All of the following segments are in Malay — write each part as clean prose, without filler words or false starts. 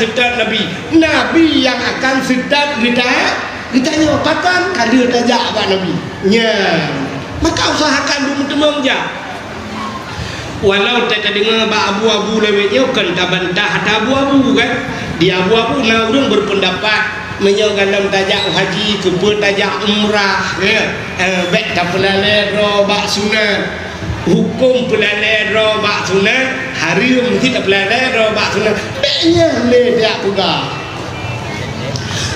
sedap Nabi. Nabi yang akan sedap ditanya kapan kada tajak abang Nabi. Ya. Maka usahakan dulu temung je. Walau tak dengar bak abu-abu lewetnya kan tak bantah ada abu-abu kan. Dia abu-abu nah urang berpendapat menyogalam tajak haji ke tajak umrah ya. Baik tak pelale ro bak sunat. Hukum pelale ro bak sunat, hari mesti tak pelale ro bak sunat. Baiknya le dia juga.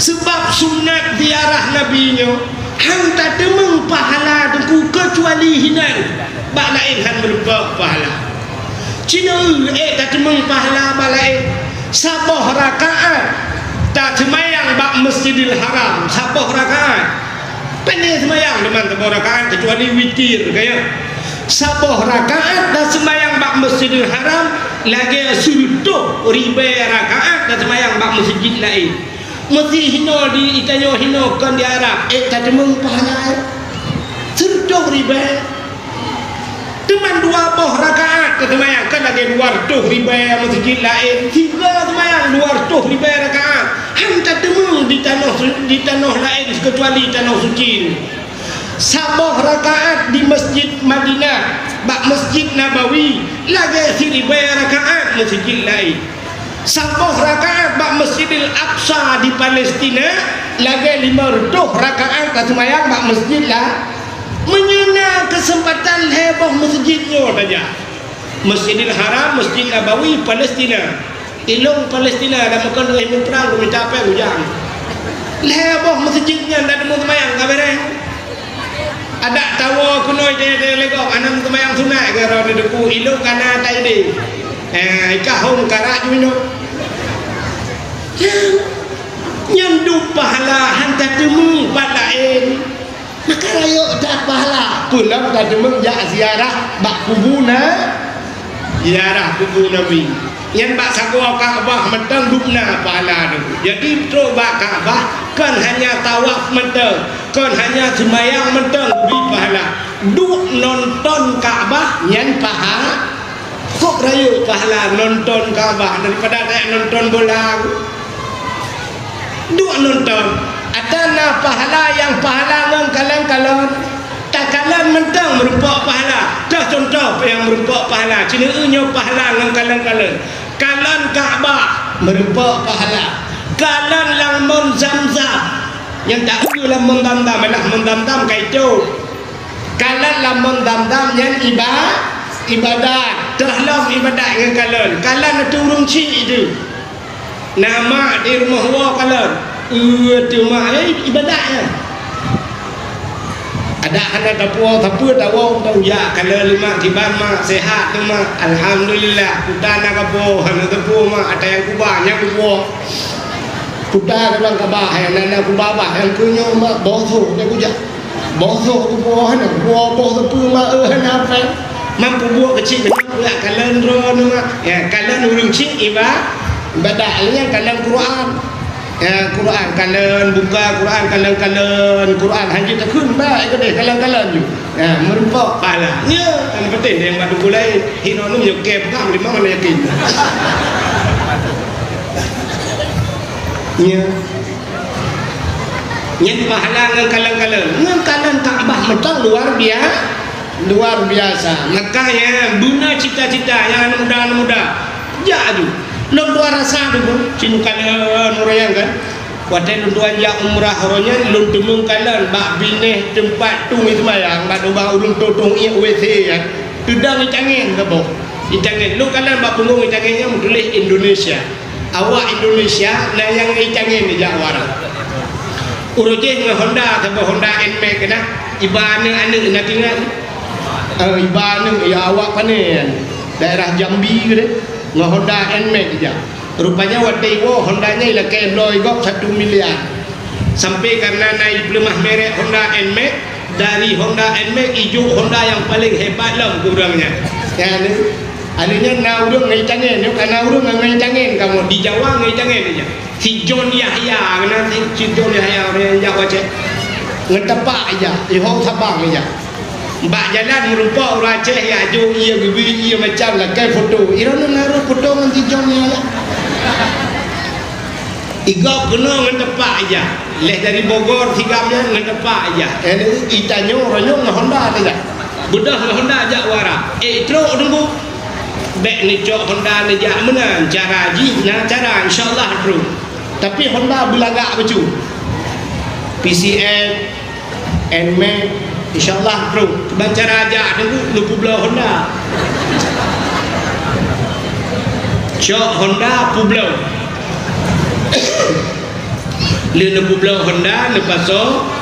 Sebab sunat ziarah nabinya hang tak temung pahala dengku kecuali hinan. Bak lain han berupa pahala. Cina tak temung pahala bak lain. Sabah rakaat tak semayang bak Masjidil Haram, sabah rakaat. Pandai semayang teman sabah rakaat kecuali witir kaya. Sabah rakaat dan semayang bak Masjidil Haram lagi suruh ribai rakaat dan semayang bak masjid lain. Mesti hino di itanyo hino kan di Arab tak temung pahala suruh ribai. Teman 20 rakaat dan semayang kan lagi 200 ribai masjid lain. Tiga semayang 200 ribai rakaat. Hang tak temung di tanah lain kecuali tanah suci. Sabah rakaat di Masjid Madinah, bak Masjid Nabawi, lagi 1000 rakaat masjid lain. Sabah rakaat bak Masjidil Aqsa di Palestina, lagi 500 rakaat tak semayang bak masjid lah. Menyena kesempatan heboh masjidnya saja. Masjidil Haram, Masjid Nabawi, Palestina. Ilung Palestina dah makan dengan perang kami capek hujang. Heboh masjidnya dah demo semayang kabarnya. Ada tawa kunoi dia legok anam semayang sunat ke ro deku ilung kana tadi. Ikahum karak mino. Nyandu pahala hantar temu palain. Maka rayo dak pahala. Pulang dak temu ya ziarah bak kubuna. Ziarah kubur Nabi. Yang bak sakwa Kaabah mentang dupna pahala tu. Jadi terus bak Kaabah kan hanya tawaf mentang, kan hanya semayang mentang bi pahala. Duk nonton Kaabah nyan pahala. Kok rayu pahala nonton Kaabah daripada tak nonton bola. Duk nonton. Ada na pahala yang pahala ngang kalang-kalang. Takalan mentang merupakan pahala. Dah contoh yang merupakan pahala. Cina nyo pahala ngang kalang-kalang. Kalan Kaabah merupakan pahala. Kalan lamun Zamzam yang tak ada lamun Zamzam malah mendam-dam kaitu. Kalan lamun Zamzam yang ibadat. Dalam ibadat dengan kalan. Kalan itu urung cik itu. Nama di rumah wa kalan. Itu mah ibadatnya. Ada anak dapur tapi tahu ya kalau lima tiban mah sehat tu mah alhamdulillah kita nak kapo anak dapur mah ada yang kubahnya kubo kita dalam kabah yang nana kubah yang kunyo mah bosoh dia kuja bosoh kubo anak kubo bosoh tu mah apa mampu buat kecil ya kalian drone mah ya kalian urung cik ibadah kalian Quran. Quran kalian buka Quran haji tak kun baik ke deh kalian ju. Merupakan pahala. Ya, kan penting yang batu gulai hino nu yo ke kam di mana yakin. Ya. Yang pahala ngan kalian Kaabah mentang luar biasa. Makanya guna cita-cita yang muda-muda. Jaju. Lom dua rasa dulu, cinukan orang kan. Wadah tuan yang umrah orangnya lom temung kalan, bak bineh tempat tung itu mayang, bak doba ulung totong ia WC ya. Tudang icangin kabo, icangin. Lu kalan bak punggung icanginnya tulis Indonesia. Awak Indonesia, nah yang icangin di Jawa. Urutnya dengan Honda, kabo Honda NMAX kena. Ibane ane nak tinggal. Ibane ya awak panen. Daerah Jambi gitu. Nggak Honda NMAX aja. Rupanya waktu itu Hondanya ialah keloi gok 1 miliar. Sampai karena naik pelemah merek Honda NMAX, dari Honda NMAX hijau Honda yang paling hebat lah kurangnya. Ya ni, adanya naurung ngecangin, yo karena naurung ngecangin kamu di Jawa ngecangin aja. Si John Yahya, nanti si John Yahya orang Jawa cek ngetepak aja, di Hong Sabang aja. Mbak jalan merupakan orang Aceh ya jo ia bibi ia macam lah kayak foto. Ira nu naruh foto nanti John ya. Iga kena dengan tepak aja. Leh dari Bogor tigamnya dengan tepak aja. Ini itanya orangnya dengan Honda aja. Bedah dengan Honda aja warah. Terus tunggu. Bek ni cok Honda ni jak mana cara ji nak cara insyaallah terus. Tapi Honda belagak baju. PCM NMAX insyaallah terus. Keban cara aja tunggu lupa belah Honda. Cok Honda publau. Lena publau Honda lepas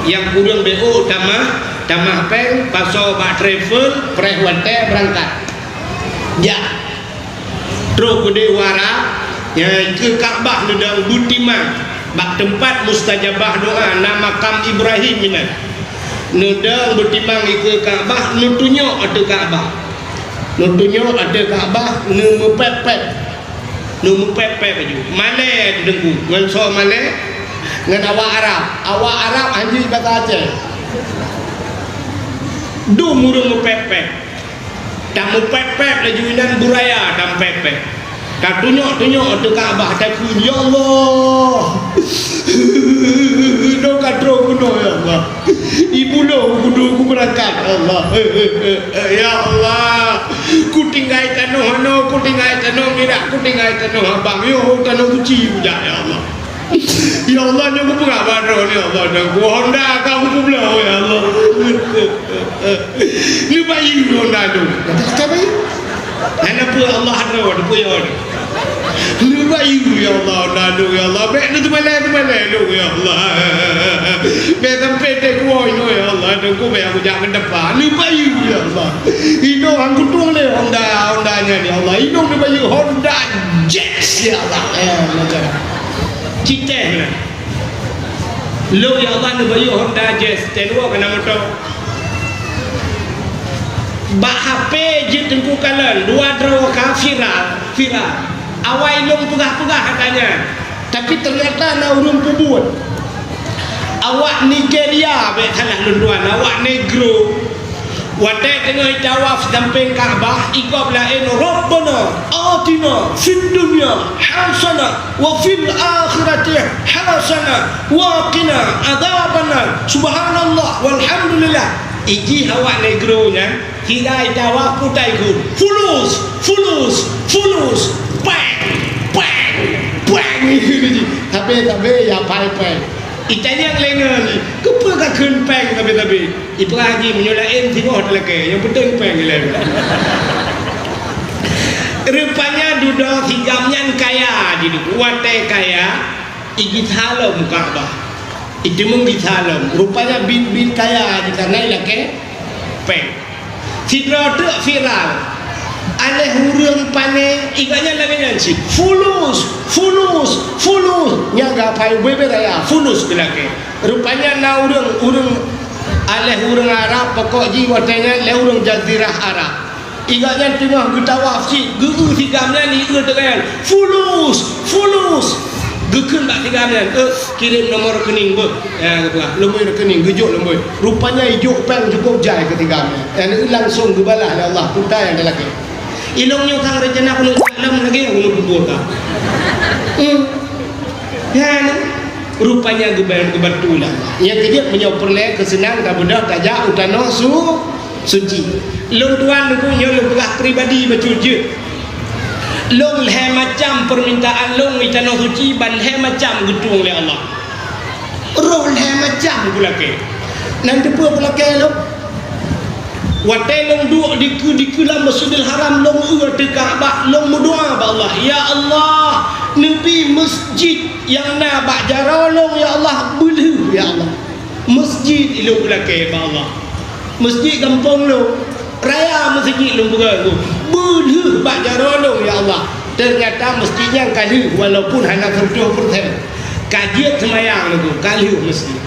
yang kurang BO tamah peng paso bak travel prehwate berangkat. Ya. Terus kode wara ya ke Kaabah nedang Butimang bak tempat mustajabah doa nama makam Ibrahim minat. Nedang Butimang ke Kaabah nutunyo ada Kaabah. Nutunyo ada Kaabah nu mepepet baju. Malay dengku ngan so Malay ngan awak Arab anjing bahasa Aceh. Du murung mepepet. Tak mepepet laju inan buraya dan pepet. Tak tunjuk ada Kaabah takun ya Allah. Do kadro kuno ya Allah. Ibu lo kudu berangkat Allah. Ya Allah. Ku tinggal tanah mirak, ku tinggal tanah abang yo tanah suci puja ya Allah. Ya Allah nyoku pengak badro ni Allah dan ku Honda kamu pula ya Allah. Ni bayi Honda tu. Kata bayi. Kenapa Allah ada tu ya Allah. Ni bayi ya Allah nado ya Allah. Bek tu mana ya Allah. Bek sampai tek woi no ya Allah dan ku bek aku jangan depan. Ni bayi ya Allah. Hidung aku tuang le Honda-nya ni Allah. Hidung ni bayi Honda Jazz ya Allah. Macam cita mana lo ya Allah ni bayu Honda Jazz tenwa kena motor bak HP je tengku kalan dua draw ka viral awai long pegah-pegah katanya tapi ternyata na urung pubut awak Nigeria be tanah lunduan awak negro wadai tengah tawaf damping Kaabah ikop lain Rabbana atina fid dunya hasanah wa fil akhirati hasanah wa qina adzabannar subhanallah walhamdulillah iji awak negronya hirai tawaf putai ku fulus bang tapi ya pai itanya yang lengan ni kepa ka keun peng tapi Ibrahim menyolain tengok lelaki yang betul peng lelaki rupanya duduk higamnya kaya di kuatai kaya igit halam Kaabah itu menggit halam rupanya bin kaya di karena lelaki peng sidra tu viral aneh hurung pane iganya lagi nanti fulus nyaga pai bebe raya fulus belake rupanya na urung aleh urung Arab pokok ji watanya le urung jazirah Arab iganya tengah getawaf si geu tigamnya ni dengan fulus gekeun bak tigamnya kirim nomor rekening be ya gitulah lemoi rekening gejuk lemoi rupanya ijuk peng cukup jai ketiganya dan langsung gebalah ya Allah putai yang lelaki ilongnya kang rencana kuno dalam lagi kuno kubur ka kan rupanya kebetulan yang dia punya perle kesenang tak benar tak jauh tanah suci long tuan ku nyol berah pribadi bercuci long le macam permintaan long di tanah suci ban le macam gedung oleh Allah roh le macam pula ke nanti pula ke lo watai long dua di dalam Masjidil Haram long di Kaabah long berdoa ba Allah ya Allah nabi masjid yang na bak jarolong ya Allah bulu ya Allah masjid ilmu belake ba Allah masjid kampung lo raya masjid lo begalu bulu bak jarolong ya Allah ternyata masjidnya kali walaupun hanya 70% kajian semayang lo kali masjid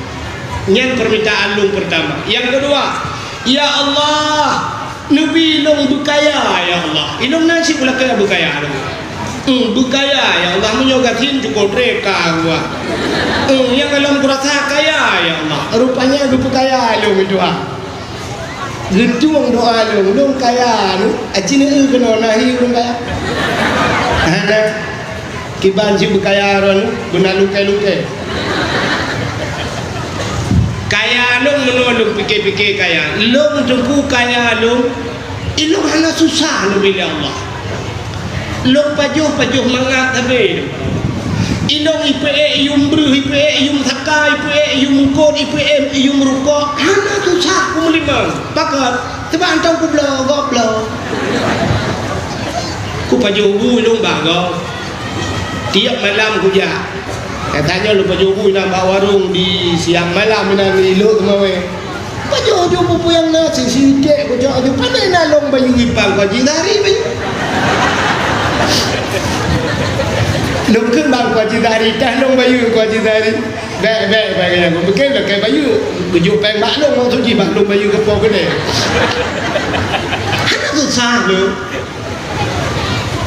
yang permintaan lo pertama yang kedua ya Allah nabi long bukaya ya Allah ilong nasi pula kaya bukaya lo bukaya ya Allah menyogatin cukup reka gua yang alam kurasa kaya ya Allah rupanya gue kaya lo doa gedung doa lo kaya lo acine kena nahi lo kaya ada kiban si berkaya ron benar lukai-lukai kaya long menolong fikir-fikir kaya long tunggu kaya long ilong hana susah lo bila Allah long pajuh mangat habis ilong IPE yung bru IPE yung sakai IPE yung mukot IPM yung rukok hana susah ku melimang pakat sebab antang ku blog ku pajuh bu long bagau tiap malam ku ja katanya lu pajuh bu nak bawa warung di siang malam nak ilok mawe pajuh bu yang nasi sikit ku ja tu pandai nalong bayu ipang ku jinari bayu long kan bang ku jinari dah long bayu ku jinari baik yang aku bikin lah kayak bayu kujuk peng maklum orang suci maklum bayu ke pok gede hana susah lu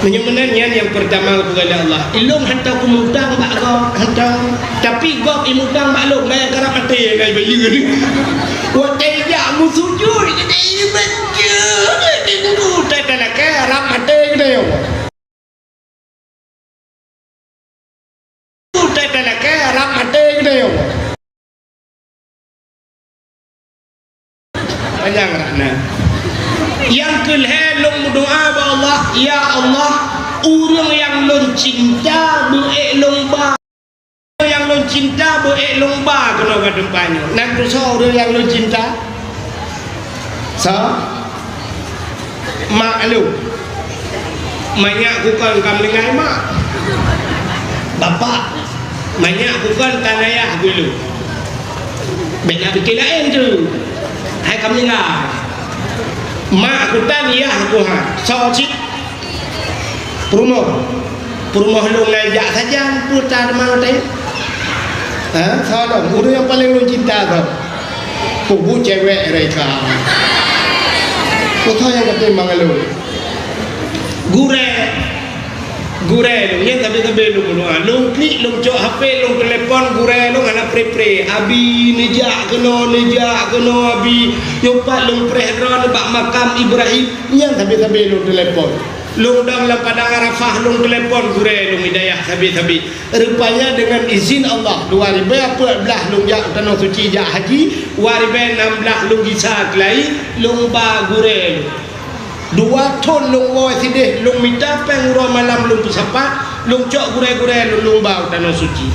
menyemenannya yang pertama kepada Allah ilung hantar kumudang bak kau hantar tapi kau imudang maklum bayar kerap mati kayak bayu ni wak tejak musujud kata ini baca ni guru tak nak kerap mati kata panjang rakna yang kelih long doa ba Allah ya Allah urang yang long cinta beek lomba yang long cinta beek lomba kena ke depannya nak dosa urang yang long cinta mak lu banyak bukan kamlingai mak bapak banyak bukan tanayah dulu banyak fikir lain tu hai kamu dengar mak aku taniyah aku socik perumah lu ngajak saja putar mana tadi saudara udah yang paling lu cinta tu kubu cewek mereka kau tahu yang kata mang lu gure lu yang tapi lu lu klik lu cok HP lu telepon gure lu anak pre abi nejak kena abi nyopat lu prehron bak makam Ibrahim yang tapi lu telepon lu dalam padang Arafah lu telepon gure lu hidayah tapi rupanya dengan izin Allah 2014 lu jak tanah suci jak haji 2016 lu gisat lai lu ba gure lu 2 ton long boy sideh long minta penguro malam long pusapat long cok gure-gure long bau tanah suci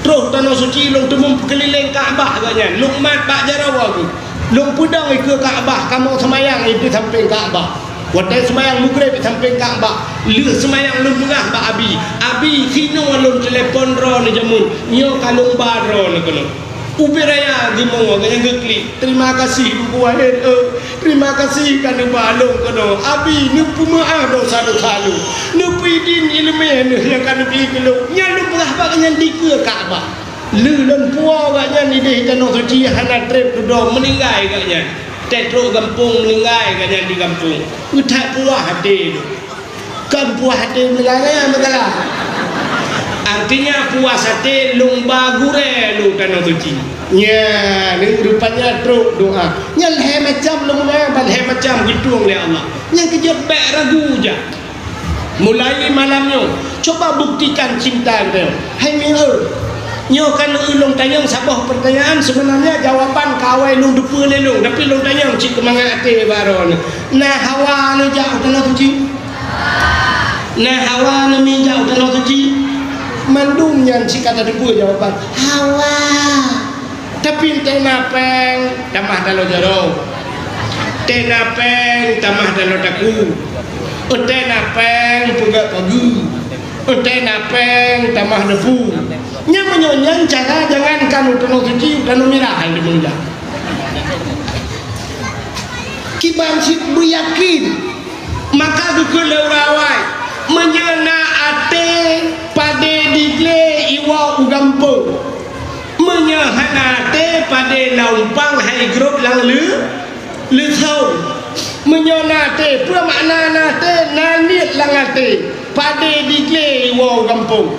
terus tanah suci long temu keliling Kaabah agaknya long mat bak jarawa tu long pudang ke Kaabah kamu semayang itu samping Kaabah wadai semayang mugre di samping Kaabah lu semayang long mengah bak abi sino long telepon ro ni jamun nyo kalung baro ni kono Ubiraya di mongo gaya gekli. Terima kasih buah terima kasih kerana balong kono. Abi nupu maaf dosa-dosa lu. Nupu idin ilmu yang kan bi kelo. Nya lu berapa yang dike Kaabah. Lu dan puau gaknya ni deh tanah suci hana trip do meninggal gaknya. Tetro kampung meninggal gaknya di kampung. Utak puah hati. Kan puah hati meninggal ya artinya puasa te lomba gure lu tanah suci nya ni rupanya truk doa nya leh macam lomba bal leh macam gedung oleh Allah nya kejebak ragu je mulai malamnya coba buktikan cinta kita hai mirror nyo kan ulung tanyang sabah pertanyaan sebenarnya jawaban kawai lu depa lelung tapi lu tanyang cik kemangat ate baron nah hawa nu jauh tanah suci nah hawa nu mi jauh tanah suci mandumnya si kata debu jawaban hawa tapi tenapeng tamah dalo jaro tenapeng tamah dalo daku tenapeng pegat pagi tenapeng tamah debu nya menyonyan cara jangan kanu teno suci dan merah di munja kiban si yakin maka dukul leurawai menyana ate pada digle iwa ugampo menyahana ate pada laumpang hai grup lang lu thau menyana ate pura makna ate nanit lang ate pada digle iwa ugampo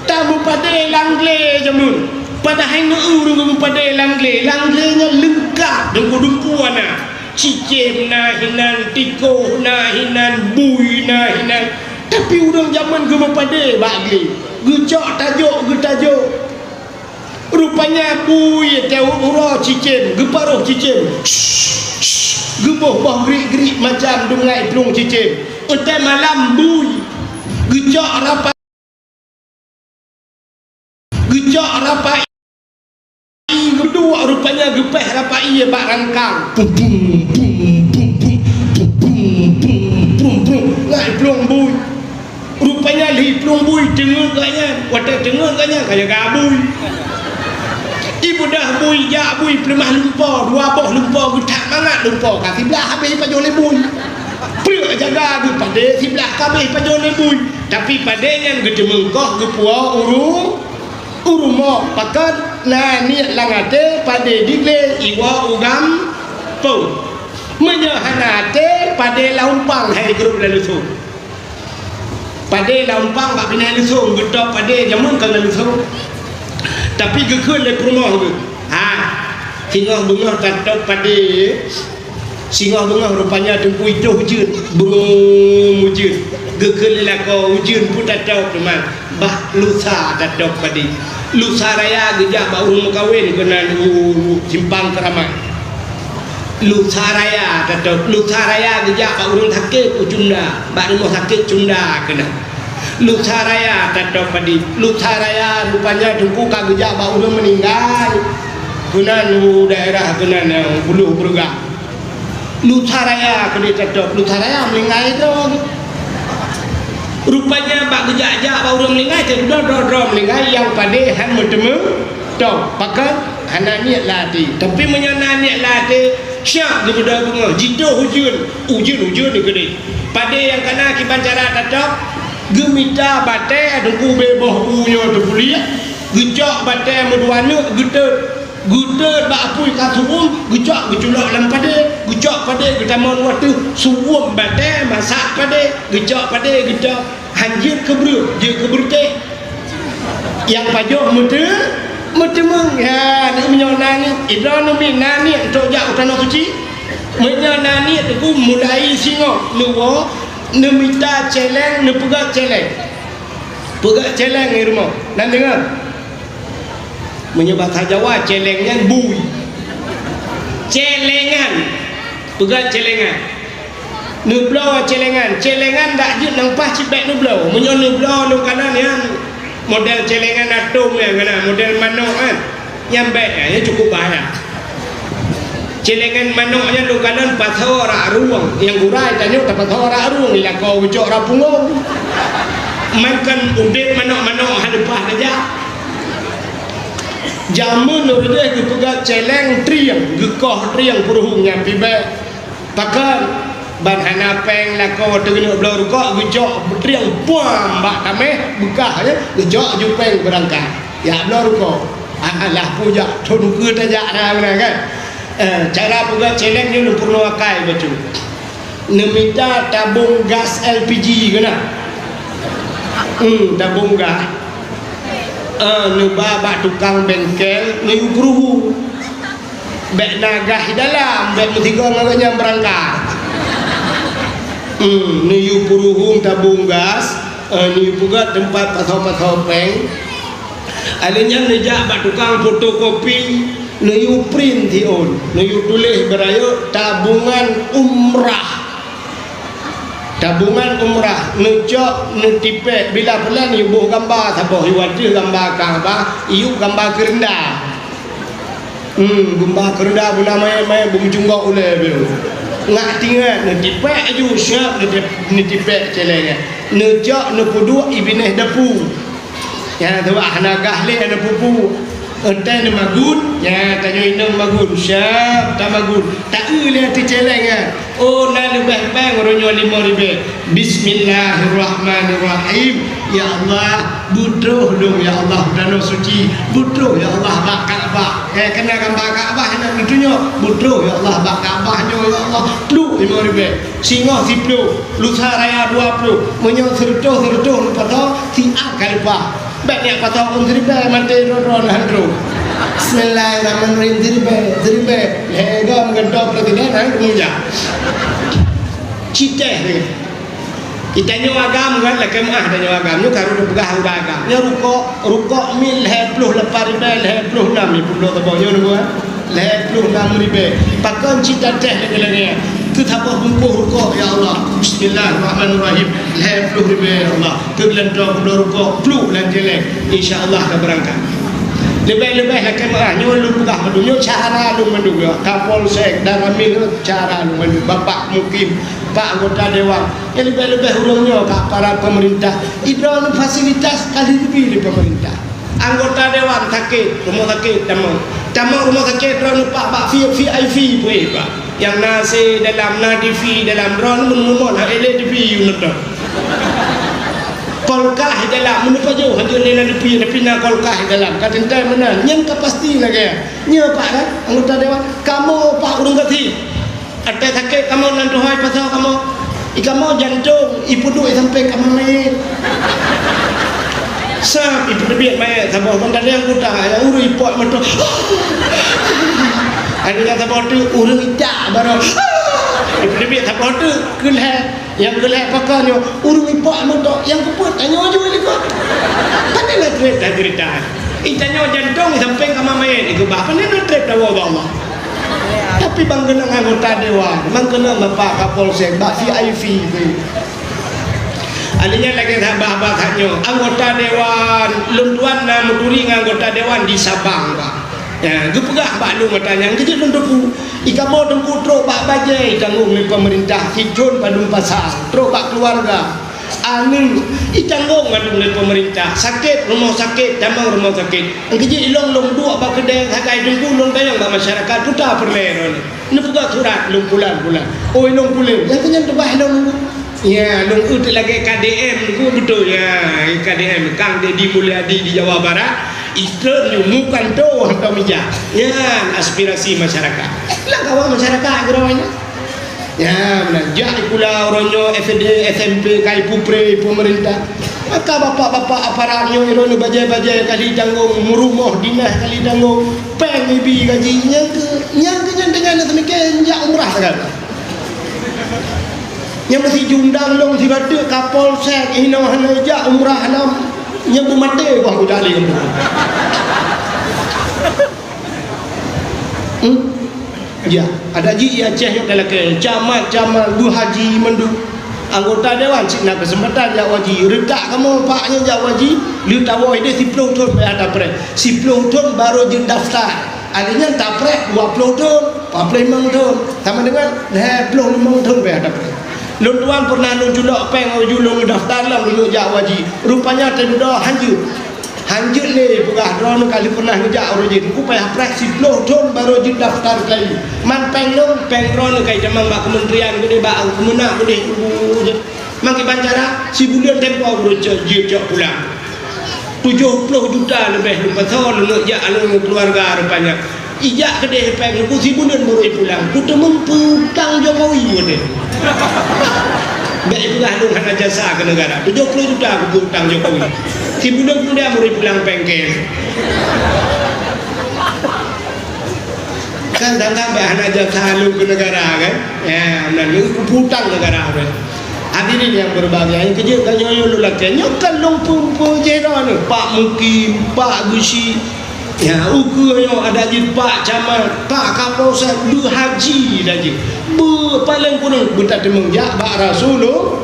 tamu pada langle jamun pada hai ngurung pada langle nya lengkap dengan dumpuana cicem na hinan tiko na hinan bui na hinan Tapi orang zaman gemuk pade bagi gecok tajuk rupanya bui tahu ura cicin geparuh cicin gebuh bah gerik macam dungai pelung cicin entai malam bui gecok rapai kedua rupanya gepeh rapai ia bak rangkang ngai pelung bui rupanya li pelung bui dengar katnya watak dengar katnya kayak gabui ibu dah bui jak bui pelemah lumpur dua boh lumpur getak mangat lumpur kat sebelah habis pajol bui peluk jaga du pade sebelah habis pajol bui tapi pade yang gede mengkoh gepua uru mo pakat na niat langate pade digle iwa ugam po menyahanate pade laumpang hai grup lalusung pade laumpang bak bina lusung getok pade jamun kan lusung tapi gekun le rumah tu singoh bengah katok pade singoh bengah rupanya tempu itu hujun bengong hujun gekun le lako hujun pun tatok teman bah lusa tatok pade lusa raya gejak bak urung kawin kena simpang keramai lusa raya tatok lusa raya gejak bak urung sakit cunda bak rumah sakit cunda kena lusa raya tatok padi lusa raya rupanya tungku kagejak bak urung meninggal kunan daerah kunan yang buluh bergak lusa raya kena tatok lusa raya meninggal itu rupanya bak gejak-jak bak urung meninggal jadi dor meninggal yang pade han bertemu tok pakat hana niat lati tapi menyana niat lati syak gebudak bunga jido hujun ni gede pade yang kena kiban cara tatok gemita bate adengku beboh punya tu kuliah gejak bate meduana gedet bak apui kasum gejak geculak dalam pade gejak pade getamon waktu suwum bate masak pade gejak pade gejak hanjir kebrut je kebrute yang pajoh mutemeng ya ni menyonani idra numi nani tok jak utana suci menyonani tu mulai singo nuwo nemita celeng nepegak celeng ni rumah dan dengar menyebut Jawa celengnya bui celengan pegat celengan nublau celengan tak jut nang pas cipek nublau menyon nublau nu kanan yang model celengan atom yang kana model manok kan yang baik ya cukup banyak celengan manoknya nu kanan pathau ra ruang yang gurai tanya tak pathau ra ruang ila kau ucok ra pungong makan udet manok hadapah aja jamun udah dipegat celeng triang gekoh triang puruhung yang pibe pakan ban hanapeng lako tegeno blau rukok gejok triang puang bak tameh bekah ya gejok jupeng berangkat ya blau rukok alah puja thon ke tajak nah kan cara pegat celeng ni purno akai betul nemita tabung gas LPG kena tabung gas bak tukang bengkel ni ukruhu bek nagah dalam bek mutiga ngaganya berangkat ni upuruhum tabung gas ni juga tempat pasau-pasau peng alinya nejak bak tukang fotokopi ni print dion ni tulis berayo tabungan umrah nejak netipek bila pelan ibu gambar saboh iwati gambar Kaabah iu gambar kerendah gambar kerendah bula mai bumjunggak oleh beliau ngak tinggal netipek aju siap netipek celengnya nejak nepuduk ibineh depu ya tu nagah le ada pupu entai magun ya tanya inang magun siap tak magun tak lihat celengnya oh na lebih bang ronyo 5,000 bismillahirrahmanirrahim ya Allah butuh dong ya Allah danau suci butuh ya Allah bak Kaabah kena gambar Kaabah nak gitunya butuh ya Allah bak Kaabah ya Allah pluk 5,000 singoh 10 lusa raya 20 menyo sertuh patau siap kalipah banyak patau pun seribai mati ron handro bismillahirrahmanirrahim seribai legam gendok presiden kemudian citeh ni Itanya agam kan lah kemah tanya agam ni kalau dah pegang agam. Nya rukuk mil 28 ribu 26 ribu tabanya ni buat. 26 ribu. Pakai cita teh lagi. Tu tapah bungkuh rukuk ya Allah. Bismillahirrahmanirrahim. 20 ribu ya Allah. Tu gelendong rukuk flu lan jelek. Insya-Allah dah berangkat. Lebih-lebih lah kemah nyo lu pegang madu nyo cara lu madu Kapolsek dan Ramil cara lu madu bapak mukim Pak anggota dewan yang lebih-lebih urungnya para pemerintah idron fasilitas kali lebih di pemerintah anggota dewan sakit rumah sakit tamu rumah sakit drone pak VIP boleh pak yang nasi dalam nadifi dalam drone menumon LDV unit kolkah dalam menupa jauh hanya nilai lebih tapi nak kolkah dalam kata entah mana yang pasti lagi nya pak kan anggota dewan kamu pak urung gati ada sakit kamu nanti hai pasal kamu jantung ibu duit sampai kamu naik sab ibu duit main sama benda yang kuda yang urus ipot mentok ada yang sama tu urus itak baru ibu duit sama tu gelap yang gelap pakainya urus ipot mentok yang keput tanya aja ni kau pandailah cerita itanya jantung sampai kamu main itu bapa ni nak cerita Allah tapi bang kena anggota dewan bang kena bapak Kapolsek bak VIP adanya lagi sahabat hanya anggota dewan luntuan na muduri anggota dewan di Sabang pak ya gepegah bak lu matanya kejut luntupu ikamo dempu truk bak bajai tanggung ni pemerintah hijun padung pasar truk bak keluarga anu itanggung ngadung ni pemerintah sakit rumah sakit damang rumah sakit kejut ilong long dua bak kedai hakai dengku long dayang bak masyarakat putar perleron ni pegah surat long bulan oh long bulan yang kenyang tebah long ya long ut lagi KDM ku betul ya KDM Kang Deddy Mulyadi di Jawa Barat Islam bukan tu atau meja ya aspirasi masyarakat lah kawan masyarakat gerawanya ya belanja pula orangnya FD SMP kai pupre pemerintah maka bapak-bapak aparatnya iron bajai-bajai kali tanggung rumah dinas kali tanggung peng ibi gajinya yang dengan demikian ya umrah segala yang mesti jundang dong si batu Kapolsek ini hanya umrah nam yang mati wah udah lagi ya ada ji Aceh yang dalam ke camat Bu Haji Mendu anggota dewan cik nak kesempatan ya waji redak kamu paknya ya waji lu tahu dia 10 tahun ada pre 10 tahun baru je daftar adanya tak pre 20 tahun 45 tahun sama dengan 25 tahun ada pre luntuan pernah nunjulak peng ujulung daftar lah menurut jak waji rupanya terduda hanjut ni pegah drone kali pernah ngejak origin ku payah prak 10 tahun baru je daftar kali man peng drone kai jamang bak kementerian gede bak kemenak gede mangki bancara si bulan tempoh beruja je pulang 70 juta lebih pasal lu jak alu keluarga rupanya ijak kedai peng ku si bulan baru pulang ku temung putang Jokowi mode baik pula dong hana jasa ke negara 70 juta aku hutang Jokowi si bulan pun dia baru pulang pengkel kan tangga baik hana jasa lu ke negara kan ya dan lu hutang negara kan hadirin yang berbahagia yang kerja kan nyoyo lu lagi nyokan long pumpu jera ni Pak Mukim Pak Gusi ya ukur yang ada je Pak Camat Pak Kapolsek Du Haji dah je paling kurang buta temeng jak Pak Rasulullah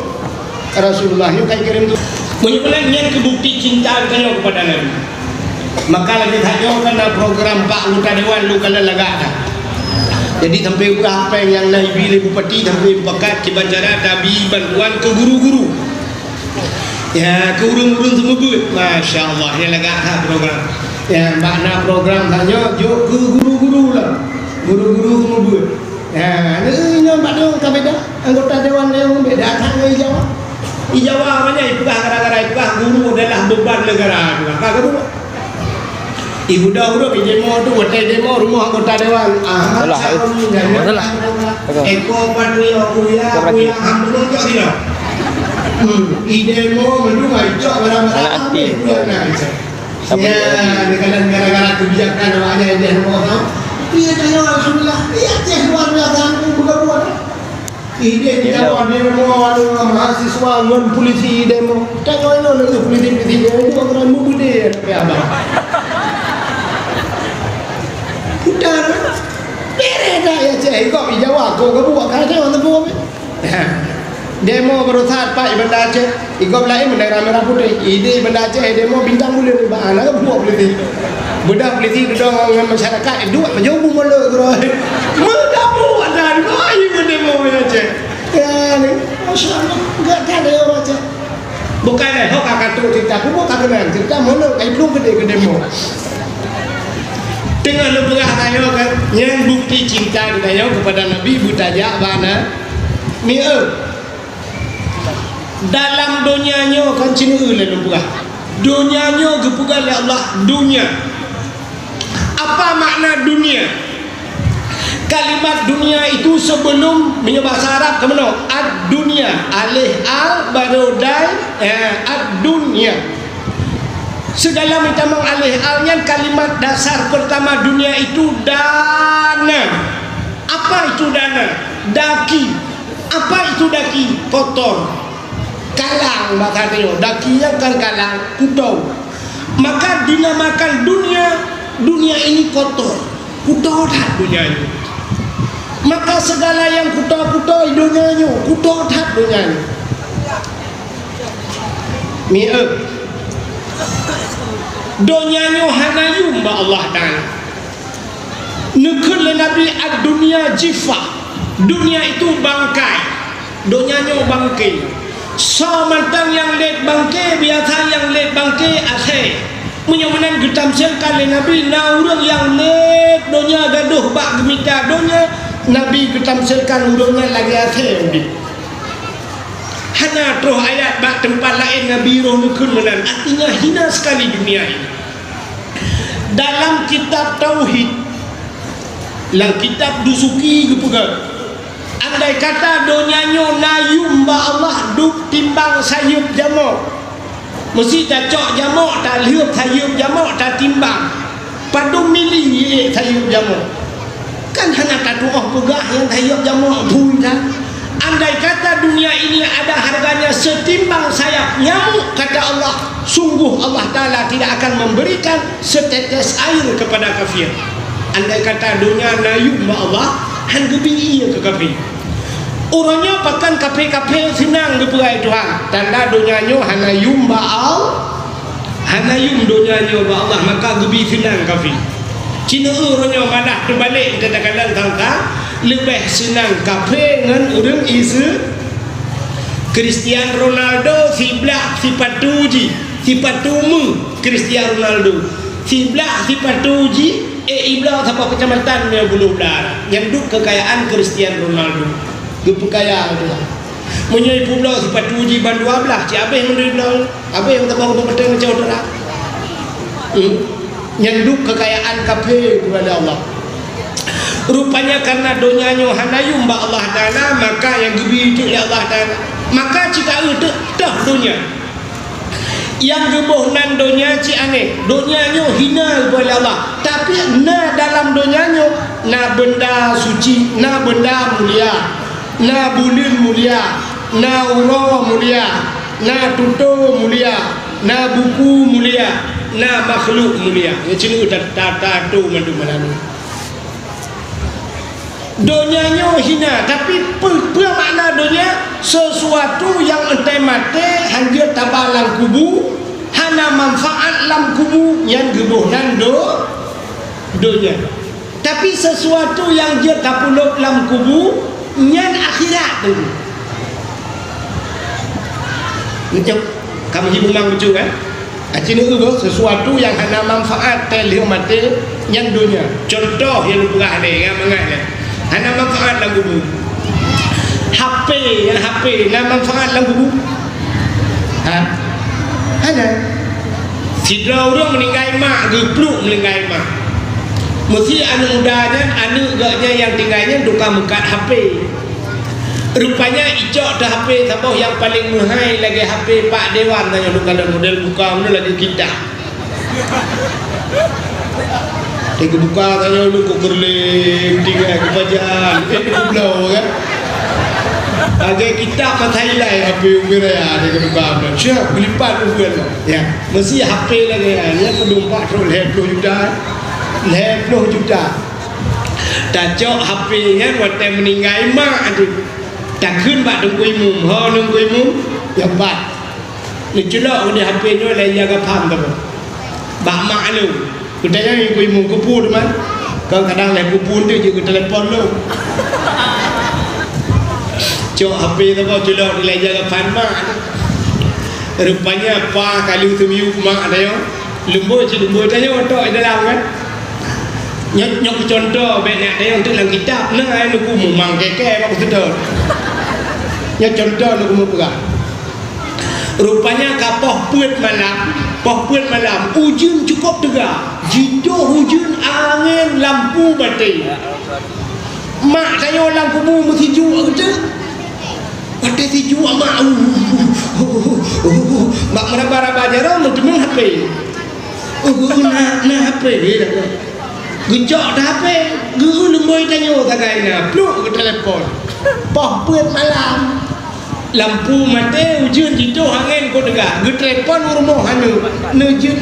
yang kai kirim tu menyebutkan yang kebukti cinta kita kepada Nabi maka lagi tanya kena program Pak Anggota Dewan lu kena lagak dah jadi sampai berapa yang naik bilik bupati sampai bakat kibanjara tabi bantuan ke guru-guru ya ke urung-urung semua buat Masya Allah yang lagak dah program ya makna program tanya jauh ke guru-guru lah guru-guru semua buat ya ini nampak dong kabeda anggota dewan yang beda tangga Jawa banyak ipah gara-gara ipah guru adalah beban negara kakak kedua ibu dahulu di demo tu hotel demo rumah anggota dewan Eko Patrio kuya hampir ke sini i demo mendung ajak barang-barang ya dengan gara-gara kebijakan namanya demo iya tanya alhamdulillah iya cek luar biasa bukan buat Ide Jawa demo anu mahasiswa ngon polisi demo. Tengok ino nak polisi itu orang muda tapi abang. Udah. Bere dah ya cek kau di Jawa kau buat kan orang tempat apa? Demo berusaha Pak Ibanda Aceh. Ikut lain bendera merah putih. Ide Ibanda Aceh demo bintang mulia ni bahan nak buat polisi. Budak polisi duduk dengan masyarakat dua menjauh mula kerana mudah buat dan kau ini demo Aceh. Ya ni, masya Allah, enggak ada orang Aceh. Bukan dah, kau kakak tu cerita, aku bukan kenal cerita mana, kayak belum gede demo. Tengah lepas kayu kan, yang bukti cinta kita kepada Nabi butajak mana, dalam dunianya kan cina lepas. Dunianya kepugal oleh Allah dunia. Apa makna dunia? Kalimat dunia itu sebelum bahasa Arab ke mana? Ad-dunia, alih al baru dai ad-dunia. Segala macam alih alnya kalimat dasar pertama dunia itu dana. Apa itu dana? Daki. Apa itu daki? Kotor. Kalang makanya dakinya kan kalang, kutau. Maka dinamakan dunia ini kotor. Kutau dah dunia ini. Maka segala yang kuto-kuto idonyanyo kuto tak donyanyo donyanyo hanayu mbak Allah Ta'ala nekul Nabi ad-dunia jifa dunia itu bangkai donyanyo bangkai so mantang yang let bangkai biasa yang let bangkai ashe menyamanan getam sekali Nabi na urang yang let donya gaduh bak gemita donya Nabi ketamsilkan urungnya lagi akhir hanya terus ayat bak tempat lain Nabi roh nukun menan artinya hina sekali dunia ini. Dalam kitab Tauhid dalam kitab Dusuki kepegang andai kata donianyo nayum ba Allah duk timbang sayup jamok mesti tak cok jamok tak liup sayup jamok tak timbang padu milih sayup jamok kan hanya tak doa pegah yang tayyab jamak bui kan. Andai kata dunia ini ada harganya setimbang sayap nyamuk kata Allah, sungguh Allah Ta'ala tidak akan memberikan setetes air kepada kafir. Andai kata dunia nayum Allah hanggebi ia ke kafir. Orangnya pakan kafe-kafe senang diperai Tuhan. Tanda dunianya hanayum ba'al hanayum dunianya ba'allah maka gebi senang kafir. Cina orangnya malah terbalik kadang-kadang tangka lebih senang kafe dengan orang isu Cristiano Ronaldo si patuji si patumu Cristiano Ronaldo si patuji iblah sampai kecamatan yang belum dar yang duk kekayaan Cristiano Ronaldo kekayaan tu menyai pulau si patuji bandu ablah si apa yang menduit apa yang tabang petang macam orang nyanduk kekayaan kafe kepada Allah. Rupanya karena donyanya hanayum ba Allah Ta'ala maka yang gebi itu ya Allah Ta'ala maka jika itu dah dunia yang gebuh nan dunia ci aneh donyanya hina kepada Allah tapi na dalam donyanya na benda suci na benda mulia na bulir mulia na uro mulia na tuto mulia na buku mulia na makhluk mulia yang cina tata tu mandu-mandu donyanya hina tapi apa makna donya sesuatu yang entai mati hanya tabalang kubu hana manfaat lam kubu yang gebuhnan donya tapi sesuatu yang dia tapuluk lam kubu yang akhirat tu macam kamu hibulang lucu kan Acina itu sesuatu yang hanya manfaat terlihat mati yang dunia. Contoh yang pernah ada yang mengajar. Hanya manfaat lagu bu. HP yang manfaat lagu bu. Hanya. Sidra orang meninggal mak, gepluk meninggal mak. Mesti anak mudanya, anak gaknya yang tinggalnya duka mekat HP. Rupanya icok dah HP sabah yang paling mahal lagi HP Pak Dewan tanya lu kalau model buka mana lagi kita. Dia buka tanya lu kok gerling tinggal kebajan. Itu belau kan. Ada kitab Thailand HP Umira ada kembang siap gelipat bukan ya mesti HP lagi ya pedumpak terus 20 juta 20 juta tak cok HP nya waktu meninggal mak tu takขึ้น bak nungguin mum ha nungguin mum ya bat ni celok ni HP ni lain jaga pam tu bak mak lu kudanya nungguin mum kupu tu man kadang-kadang lain kupu tu je ke telefon lu cok HP tu kau celok ni lain jaga pam mak rupanya apa kali tu mak ada yo lembu tanya otak dalam kan nyok contoh banyak ada yang tu dalam kitab nah ai nuku memang keke apa betul nyok contoh nuku mu pegang rupanya kapoh puet malam ujun cukup tegak jido hujun angin lampu mati mak tanya lampu mu mesti ju betul ada tiju mak mak meraba-raba jarang mentemung HP HP gejok dah HP guru lemboy tanya tagainya pluk ke telefon poh puet malam lampu mati ujun jido angin ko degak ge telefon rumah hanu nejun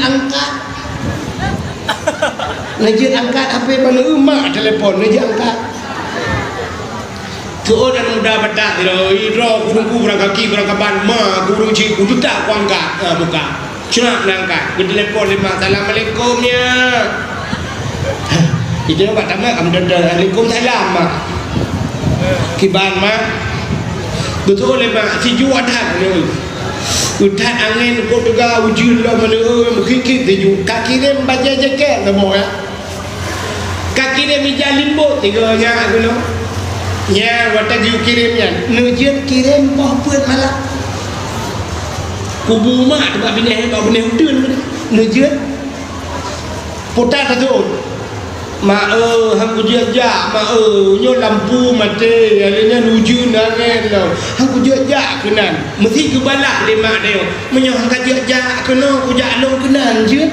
angkat HP mana emak telefon nejun angkat tu dan muda badak iro guru berang kaki berang kaban ma guru cik guru tak ku angkat buka cuma angkat ge telefon lima assalamualaikum ya itu nak tamat Assalamualaikum salam mak kiban mak betul le mak si juadan ni udan angin ko juga ujun lah mana mukikit tu kaki dia baca jaket semua ya kaki dia meja limbo tiganya aku no nya wata ju kirimnya nujian kirim poh puet malam kubu mak tempat bineh udun nujian putar tu mak hang kujak mak nyo lampu mati alanya nuju nangen lo hang kujak kenan mesti ke balak le mak dia menyo hang kujak kena kujak long kenan je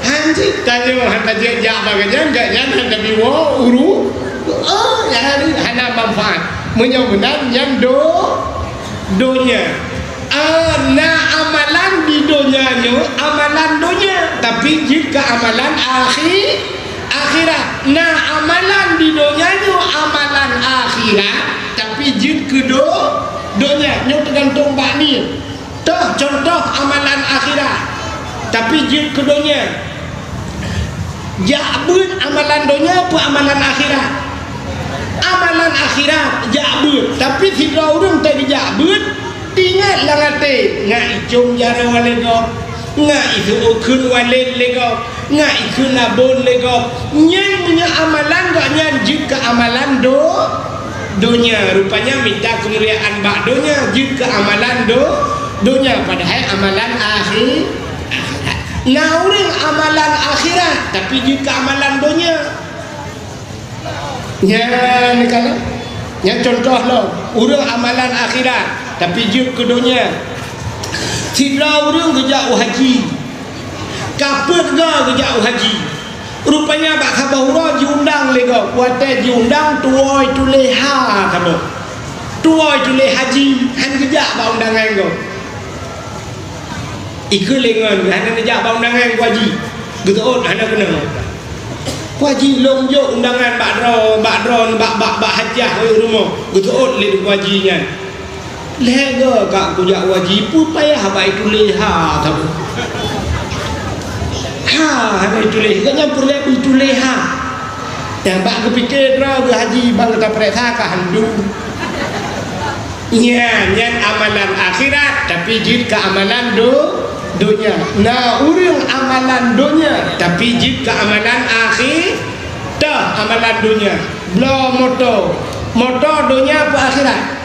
hang si tanya hang kujak bagaimana enggak hang tapi wo uru ya hari hana manfaat menyo benar yang donya na amalan di dunianya amalan dunia tapi jika amalan akhirat na amalan di dunianya amalan akhirat tapi jika dunia nyo tergantung bak ni toh contoh amalan akhirat tapi jika dunia jabun amalan dunia apa amalan akhirat jabun tapi tidak orang tak dijabun ingat lah ngate ngai icung jara wale go ngai itu ukun wale lego ngai ikun abon lego nyai punya amalan gak nyanjut ke amalan dunia rupanya minta kemuliaan bak dunia jut ke amalan dunia padahal amalan akhirat ngauring amalan akhirat tapi jut ke amalan dunia nya ni kalau yang contoh lo urang amalan akhirat tapi juk ke dunia tidak urang kerja haji kapet ga kerja haji rupanya bak sabahura diundang lega kuate diundang tuoi tuleha kabo tuoi tule haji han kerja ba undangan go ikut lengan han kerja ba undangan ku haji betul ana kena haji long jo undangan bak hajah rumah betul le hajinya lega kak kujak wajib pun payah baik tu leha tahu baik tu leha kan nyampur le tu leha yang bak kepikir rau ke haji bang kata perintah ke handu nyan amalan akhirat tapi jid ke amalan dunia nah urang amalan dunia tapi jid ke amalan akhir dah amalan dunia blo motor dunia apa akhirat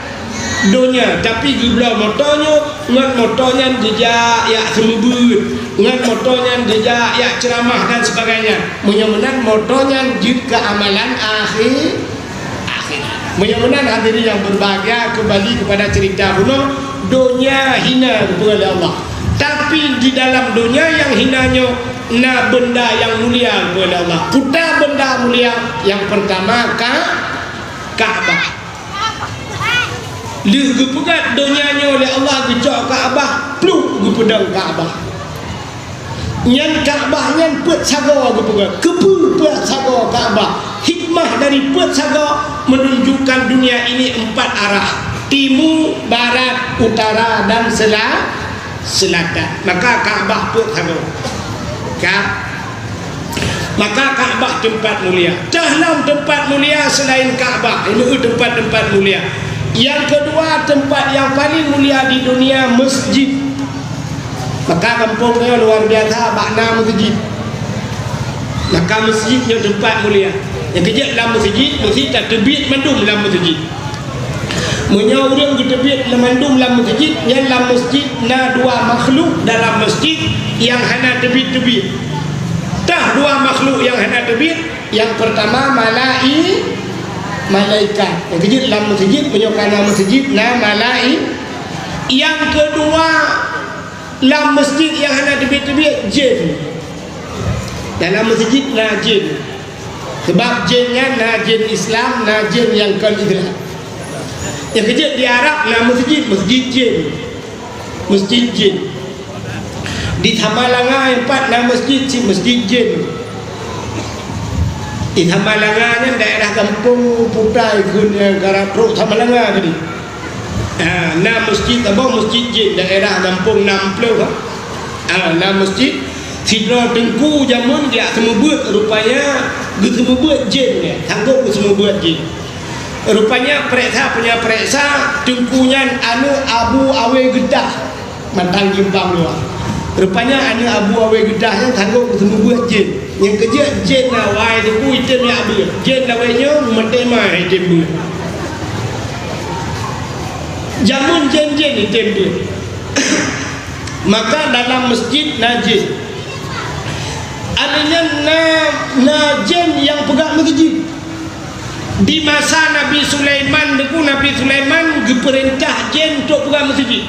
dunia tapi gubla motornya ngan motornya jejak ya semubut ngan motornya jejak ya ceramah dan sebagainya mudah-mudahan motornya jid ke amalan akhir mudah-mudahan hadirin yang berbahagia kembali kepada cerita kuno dunia hina kepada Allah tapi Tapi di dalam dunia yang hinanya na benda yang mulia kepada Allah. Putar benda mulia yang pertama Ka'bah. Lu gepegat dunianya oleh Allah gecok Ka'bah, pluk gepedang Ka'bah. Nyan Ka'bah nyan pet saga gepegat. Kepu pet saga Ka'bah. Hikmah dari pet saga menunjukkan dunia ini 4 arah. Timur, barat, utara dan selatan. Maka Ka'bah put saga. Maka Ka'bah tempat mulia. Dalam tempat mulia selain Ka'bah, ini tempat-tempat mulia. Yang kedua, tempat yang paling mulia di dunia, masjid. Maka kampungnya luar biasa, makna masjid. Maka masjidnya tempat mulia. Yang kejap dalam masjid tak terbit mandum dalam masjid. Menyauring ke terbit mandum dalam masjid. Yang dalam masjid na 2 makhluk dalam masjid yang hana terbit-terbit. Dah 2 makhluk yang hana terbit. Yang pertama malaikat. Yang kejap dalam masjid menyokana masjid na Yang kedua dalam masjid yang hana terbit-terbit, jin. Dalam masjid na jin. Sebab jinnya na jin Islam, na jin yang Islam. Yang kejap di Arab na masjid jin. Masjid jin. Di Tamalanga yang 4 na masjid jin. Di Tamalanga ni daerah kampung Putai Kun yang Garapro Tamalanga tadi. Na masjid abang masjid jin daerah kampung Namplo. Na masjid Sidra Tengku zaman dia semua buat rupanya semua buat jin dia. Tangguh semua buat jin. Rupanya periksa tengkunya anu Abu Awe Gedah Mantang Gimbang luar. Rupanya anu Abu Awe Gedahnya tangguh semua buat jin. Yang kerja jin na wai tengku item ya abir. Jin lawainya mentema item dia. Jamun jin-jin item dia. Maka dalam masjid najis. Adanya na jin yang pegang masjid. Di masa Nabi Sulaiman, Nabi Sulaiman diperintah jin untuk pegang masjid.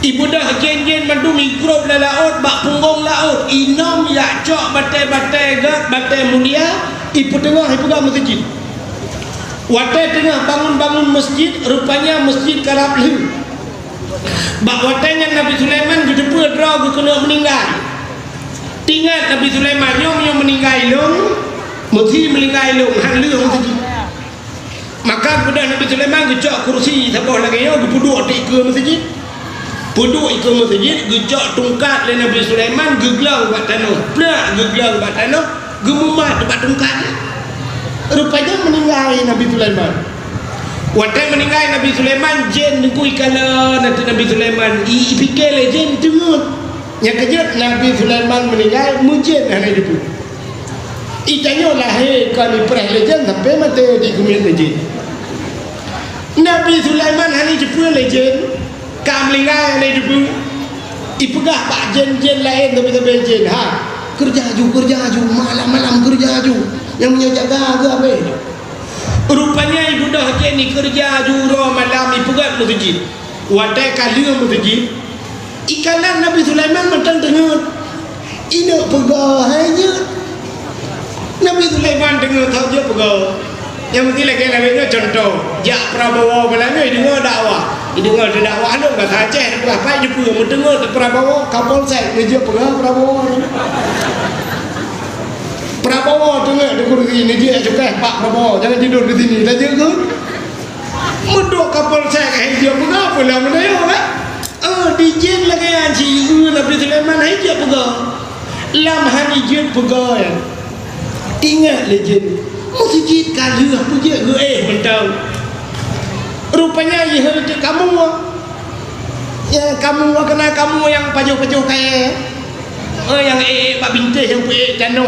Ibu dah jin-jin mandu mikrob la laut, bak punggung laut, inom ya cok batai-batai gat, batai mulia, ibu tengah pegang masjid. Watai tengah bangun-bangun masjid, rupanya masjid karab leh. Bak watainya Nabi Sulaiman gedepur draw kena meninggal. Tinggal Nabi Sulaiman yang meninggal long, mesti meninggal long hang leu masjid. Maka kemudian Nabi Sulaiman gecok kursi sabah lagi yo duduk di ke masjid. Duduk ke masjid gecok tungkat le Nabi Sulaiman geglang bat tanah. Plak geglang bat tanah, gemumat bat tungkat. Rupanya meninggal Nabi Sulaiman. Waktu meninggal Nabi Sulaiman, jin nikui kala nanti Nabi Sulaiman fikir le jin tengok. Yang kejut Nabi Sulaiman meninggal, mujin hari itu. Itanya lah kali perah legend sampai mati di kumil legend. Nabi Sulaiman hari itu legend, kam meninggal hari itu. Ipegah pak jen lain tapi jen kerja ju malam kerja ju yang menjaga ke apa? Rupanya ibu dah jen ni kerja ju malam ipegah masjid. Watai kali masjid. Ikanan Nabi Sulaiman mentang dengar ini pegawai aja. Nabi Sulaiman dengar tahu dia pegawai. Yang mesti lagi contoh Jak Prabowo belanya dengar dakwah. Dengar dakwah lu enggak Aceh apa je pun mendengar Prabowo Kapolsek dia pegawai Prabowo. Prabowo dengar di kursi ini dia juga Pak Prabowo jangan tidur di sini dah jaga. Mendok Kapolsek dia pegawai pula menaya kan? Di jin lagi anji Nabi Sulaiman aja pegang lam hani jin pegang. Ingat le jin masjid kali apa je mentau. Rupanya ya kamu ya kamu kena kamu yang pajuh-pajuh kaya yang Pak Binti yang tanah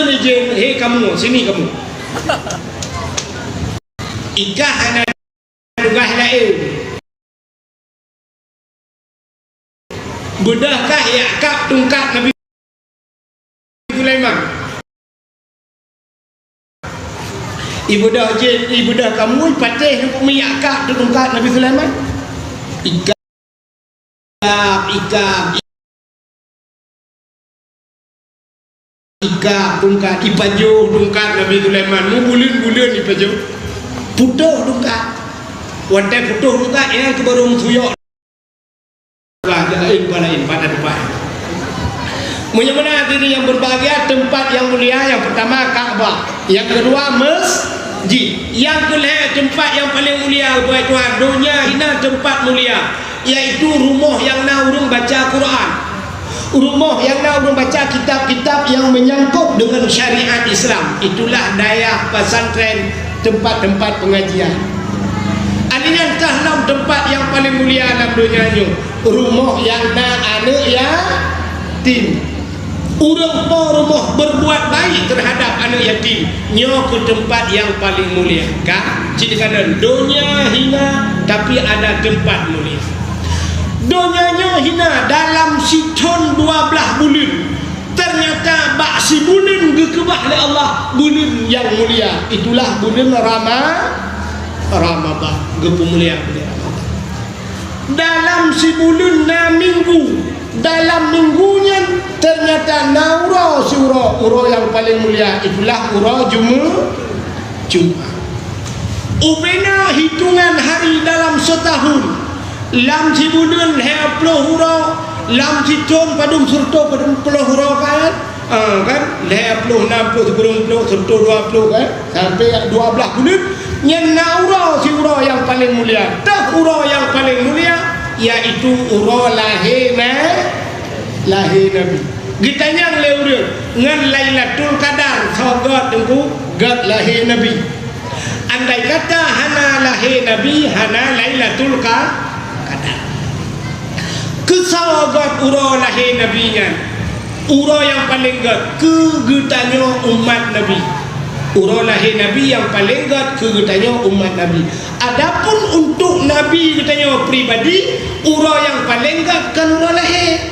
le jin kamu sini kamu ikah hana dugah lain. Bedahkah Yakab tungkat Nabi Sulaiman? Ibu dah kamu patih untuk Yakab tungkat Nabi Sulaiman? Ika tungkat ipajo tungkat Nabi Sulaiman bulan ipajo putuh tungkat wadai putuh tungkat yang kebaru mutuyok lain pada depan mulia-mulia diri yang berbahagia tempat yang mulia yang pertama Kaabah, yang kedua masjid, yang kelima tempat yang paling mulia buat Tuhan dunia hina tempat mulia iaitu rumah yang nak urung baca Quran, rumah yang nak urung baca kitab-kitab yang menyangkut dengan syariat Islam. Itulah daya pesantren, tempat-tempat pengajian. Adanya dalam tempat yang paling mulia dalam dunia ni, rumah yang nak anak yatim. Urang rumah berbuat baik terhadap anak yatim nyo ke tempat yang paling mulia kan? Jadi kadang dunia hina tapi ada tempat mulia. Donyanya hina dalam siton 12 bulan, ternyata bak si bulan gekebah oleh Allah bulan yang mulia. Itulah bulan Ramadan, gepemulia bulan Ramadan. Dalam si bulan 6 minggu, dalam minggunya ternyata naura si ura yang paling mulia. Itulah ura Jumat. Ubena hitungan hari dalam setahun. Lam si bulan heploh hura, lam si con padung surto padung puluh hura kan? Kan? Heploh 60 10 surto 20 kan? Sampai 12 bulan. Yang naura si ura yang paling mulia. Dah ura yang paling mulia iaitu ura lahir Nabi. Gitanya leureun ngan Lailatul Qadar sogot tengku gat lahir Nabi. Andai kata hana lahir Nabi, hana Lailatul Qadar. Kesawagat ura lahir Nabi nya, ura yang paling gat kegetanya umat Nabi. Ura lahir Nabi yang paling gat kegetanya umat Nabi. Adapun untuk Nabi katanya pribadi, ura yang paling gat kan ura lahir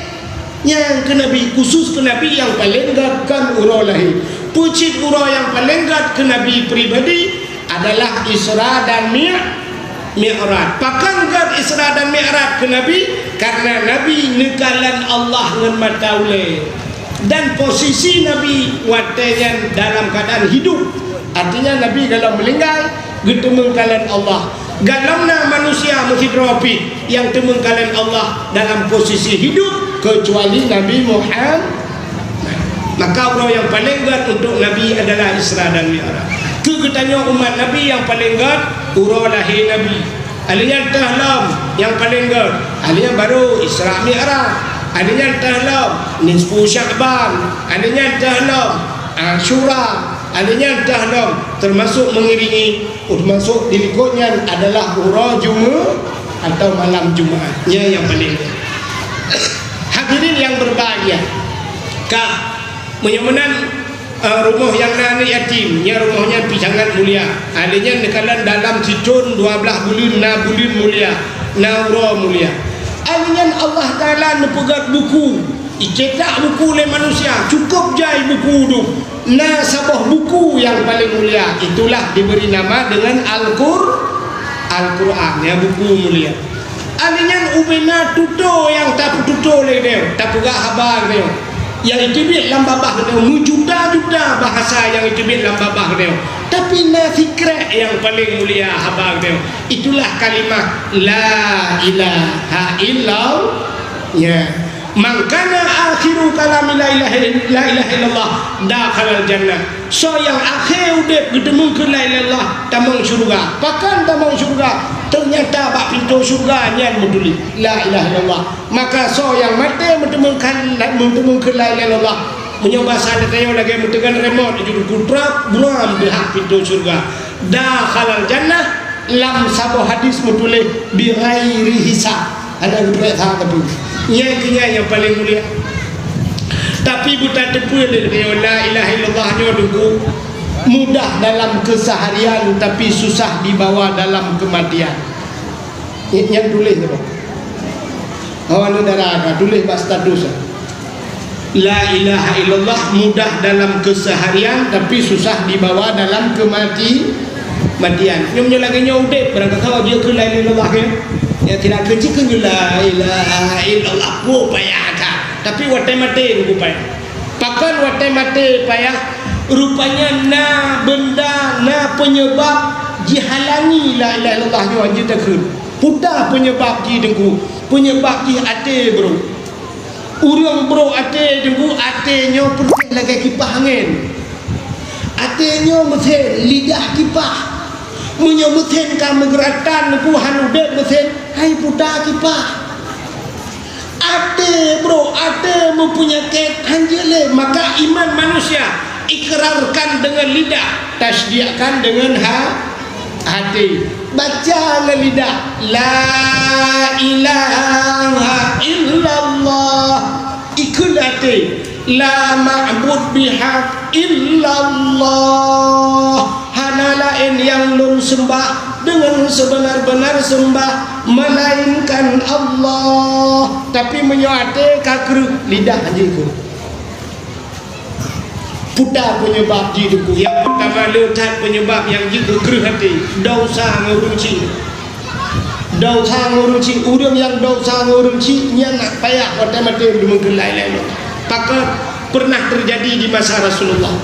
yang ke Nabi, khusus ke Nabi yang paling gat kan ura lahir. Pucit ura yang paling gat ke Nabi pribadi adalah Isra dan Mi'raj. Pakan gat Isra dan Mi'raj ke Nabi karena Nabi nekalan Allah dengan mata ulai, dan posisi Nabi watenya dalam keadaan hidup. Artinya Nabi kalau meninggal ketemu kalian Allah. Galamna manusia mesti dropit yang temu kalian Allah dalam posisi hidup kecuali Nabi Muhammad. Maka orang yang paling gat untuk Nabi adalah Isra dan Mi'raj. Kegetanya umat Nabi yang paling gat ura lahir Nabi. Alinya tahlam yang paling gat, alinya baru Isra Mi'raj, alinya tahlam nisfu Sya'ban, alinya tahlam Asyura, alinya tahlam termasuk mengiringi, termasuk dilikutnya adalah ura Jumat atau malam Jumatnya yang paling gat. Hadirin yang berbahagia, Kak menyemenan rumah yang anak yatim, nya rumahnya pisangan mulia. Adanya nekalan dalam sicun 12 bulan, na bulan mulia, na ura mulia. Adanya Allah Taala nepegat buku, cetak buku oleh manusia, cukup jai buku itu. Na sabah buku yang paling mulia, itulah diberi nama dengan Al-Quran, ya buku mulia. Adanya ubena tuto yang tak tuto oleh dia, tak pegak habar dia. Yang itibit dalam babah dia, juta-juta bahasa yang itibit dalam babah dia, tapi na fikrat yang paling mulia habang dia, itulah kalimat la ilaha illallah. Ya, mangkana akhiru kalam la ilaha illallah dakhala jannah. So yang akhir udip ketemu ke la ilaha illallah tamang syurga. Pakan tamang syurga, ternyata bak pintu syurga nyan muduli la ilaha illallah. Maka so yang mati mentemukan la ilaha illallah, menyoba sadar tayo lagi mentekan remote judul kutrak buram behak pintu syurga. Dakhala jannah lam sabo hadis muduli bi ghairi hisab. Ada berita tapi yang paling mulia. Tapi buta tepu dengan la ilaha illallah nya dulu mudah dalam keseharian tapi susah dibawa dalam kematian. Yang tulis tu. Awak darah tulis bab status. La ilaha illallah mudah dalam keseharian tapi susah dibawa dalam matian. Nyonya lagi nyodep berangkat kalau dia ke la ilaha illallah ke. Ya tidak kecil kan la ilaha illallah ku payah dah. Tapi wate mate ku payah. Pakan wate mate payah rupanya na benda na penyebab dihalangi la ilaha illallah nyo anji takun. Putar penyebab ji dengku. Penyebab ji ate bro. Urang bro ate dengku ate nyo pergi lagi kipas angin. Ate nyo mesin lidah kipas. Munyo mesin ka menggerakkan ku hanu dek mesin hai putar kipas. Ate bro ate mempunyai ket hanjele maka iman manusia ikrarkan dengan lidah, tasdiaqkan dengan hati. Baca dengan lidah la ilaha illallah, ikut hati la ma'bud bihaq illallah, hana lain yang lum sembah dengan sebenar-benar sembah melainkan Allah. Tapi menyoate kakru lidah aja itu putar penyebab jiduku. Yang pertama letak penyebab yang jidu keruh hati dosa ngurunci. Dosa ngurunci urang yang dosa ngurunci nya nak payah pada mati mungkin lain-lain. Maka pernah terjadi di masa Rasulullah.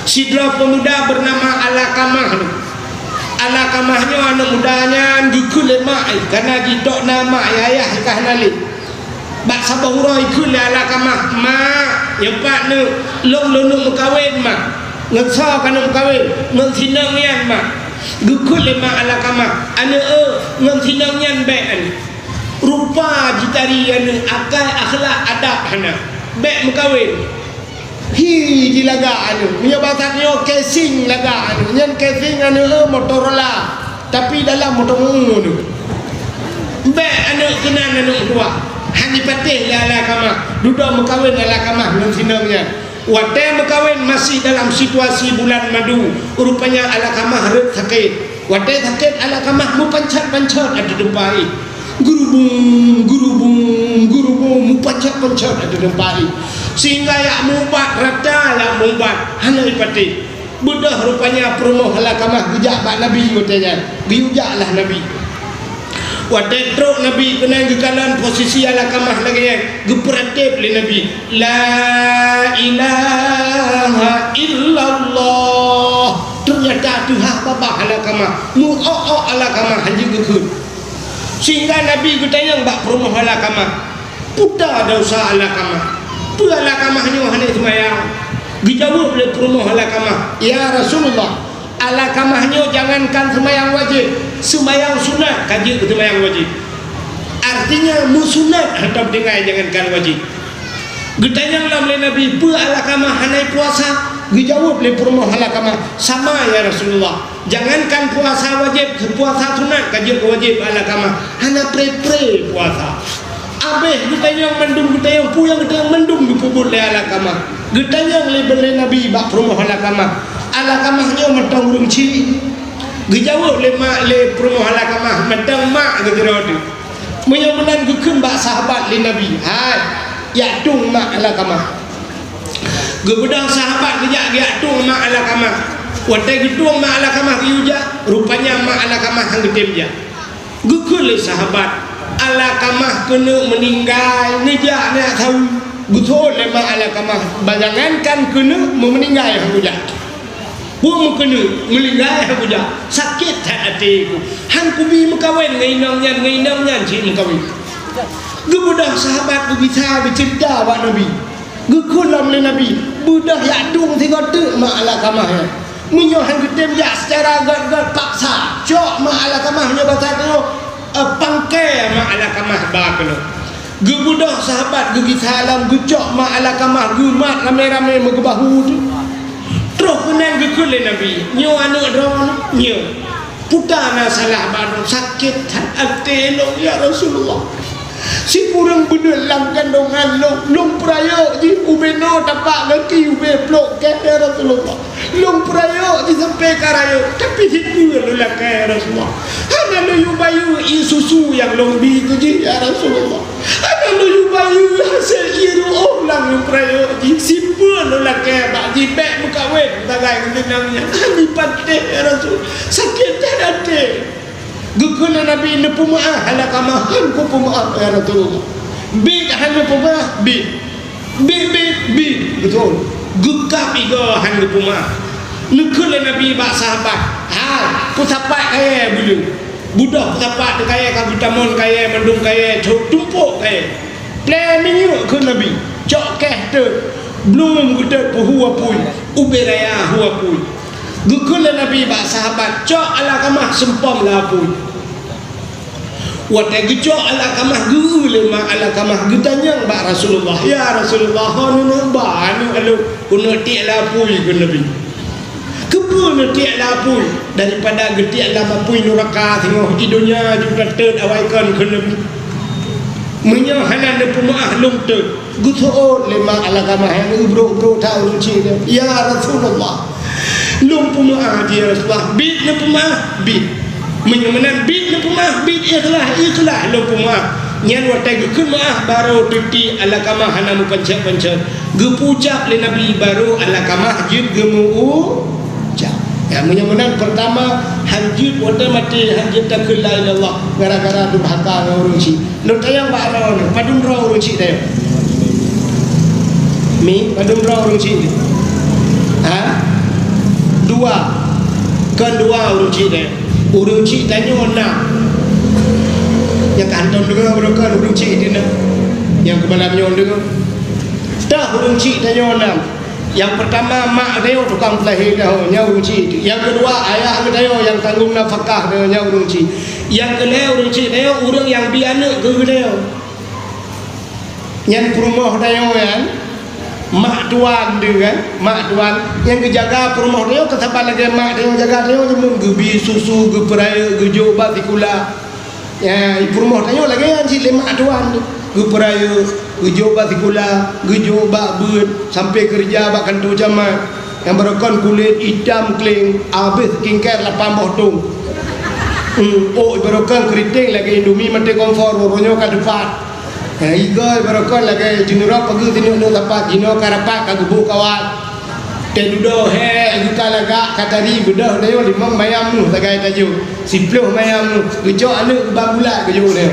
Sidra pemuda bernama Alakamah. Alakamahnya anak mudanya dukul lemak karena ditok nama ayah kah nalik. Bak sabahura ikut le Alakamah mak nyepak nu long lunung kawin mak ngeso kana kawin ngentinang yan mak dukul lemak Alakamah ane ngan tinang yan be an rupa jitari ane akai akhlak adab hana be mukawin hi dilaga anu punya bataknya casing laga anu nyan casing anu Motorola tapi dalam motor tu be anu kenan anu dua hani patih la Alakamah duduk mukawin Alakamah ngan tinangnya wate mukawin masih dalam situasi bulan madu rupanya Alakamah red sakit wate sakit Alakamah mu pancat-pancat ada dempai gurubung mu pancat-pancat ada dempai sehingga ya mubat rada ya mubat hanai pati budah rupanya promo Alakamah gejak bak Nabi katanya giujaklah Nabi wate truk Nabi kena gekalan posisi Alakamah lagi geperatip le Nabi la ilaha illallah ternyata Tuhan bapa Alakamah mu Alakamah haji gekut sehingga Nabi ketanya bak promo Alakamah putar dosa Alakamah tu Alakamahnya hanai semayang dijawab le promo Alakamah ya Rasulullah Alakamahnya jangankan semayang wajib semayang sunat kaji semayang wajib artinya musunat hadap dengan jangankan wajib getanya lam le Nabi pu Alakamah hanai puasa dijawab le promo Alakamah sama ya Rasulullah jangankan puasa wajib puasa sunat kaji wajib Alakamah hana pre puasa abeh getanya mendum getanya pu yang getanya mendum dipubut le Alakamah getanya le bele Nabi bak promo Alakamah Alakamahnya matang urungci gejawab le mak le promo Alakamah matang mak gegerode menyebenan gekun bak sahabat le Nabi hai ya tung mak Alakamah gebedang sahabat gejak ya tung mak Alakamah wate gedung mak Alakamah yuja rupanya mak Alakamah hang getem ja gekun le sahabat Alakamah kena meninggal ngejak nak tahu betul le mak Alakamah bayangankan kena meninggal hang uja pun kena melinggai aku dah sakit hati aku hang kubi mukawin ngainangnya cik mukawin gebudah sahabat ku bisa bercerita buat Nabi gekulam le Nabi budah yak dung tengok tu mak Alakamah ya munyo hang getem ya secara agak paksa cok mak Alakamah nya bahasa tu pangkai mak Alakamah bakno gebudah sahabat gigi salam gucok mak Alakamah gumat rame-rame megebahu tu terus kenan gekul le Nabi nyo anu ron nyo putana salah baru sakit hati lo ya Rasulullah si kurang bener lam kandungan long prayo di ubeno tapak lagi ube blok ke ya Rasulullah long prayo di sampai karayo tapi hidu lo lah ke ya Rasulullah hana lo yubayu isusu yang lombi tu ji ya Rasulullah hana lo yubayu hasil iru orang long prayo di simpul lo lah ke bak di bek mukawin tagai kendangnya lipat deh ya Rasul sakit hati Gukuna Nabi ni pemaaf ala kamahan ku pemaaf ya Rasulullah. Bid hanya pemaaf bid. Bid betul. Gukap igo hanya pemaaf. Nukula Nabi bak sahabat. Ha, ku sapat kaya bulu. Budak sapat kaya kabutamon kaya mandung kaya tumpuk kaya. Plan minyu ku Nabi. Cok keh tu. Belum gudat puhu apui. Uberaya hu apui. Gukula Nabi bak sahabat. Cok ala kamah sempom lah apui. Watai gecok ala kamah guru lema ala kamah getanyang bak Rasulullah. Ya Rasulullah hanu ba anu alu kuno tik lapui ku Nabi. Kebun tik lapui daripada getik lapui neraka tengok di dunia juga ter awaikan ku Nabi. Menyo hanan de pemaah lum ter. Guto lema ala kamah yang bro tahu ruci dia. Ya Rasulullah. Lum pemaah dia Rasulullah. Bid le pemaah bid. Menyamanan bid le pemaah bid ikhlas lo pemaah nyan watai gukun maah baru tuti ala kamah hanamu pencet gepucap le Nabi baru ala kamah jid gemu ucap ya menyamanan pertama hanjid watai mati hanjid takul la ilallah gara-gara durhaka nguruci lo tayang baro padun ro uruci dia mi padun ro uruci ha dua kedua uruci dia urung cik tanya nak yang kanton dengar bukan urung cik dia nak yang kebalamnya dengar dah urung cik tanya nak yang pertama mak dia tukang pelahir dah nya urung cik yang kedua ayah dia yang tanggung nafkah dia nya urung cik yang kedua urung cik dia urang yang bianak ke dia yang rumah dia kan mak tuan dia kan mak tuan yang kejaga rumah dia ketapan lagi mak dia jaga dia cuma gebi susu ge peraya ge jo batikula ya rumah dia lagi yang si mak tuan ge peraya ge jo batikula ge jo bak beut sampai kerja bak kantor jamat yang berkon kulit hitam kling habis kingker 8 tung oh berkon keriting lagi indomie mati komfor ronyo ka depan igoi barokon lagi jinurok pagi tinu no tapat jino karapak kagubu kawat tedudo he agika laga katari budah dayo limang mayam tagai taju 10 mayam gejo anu babula gejo ne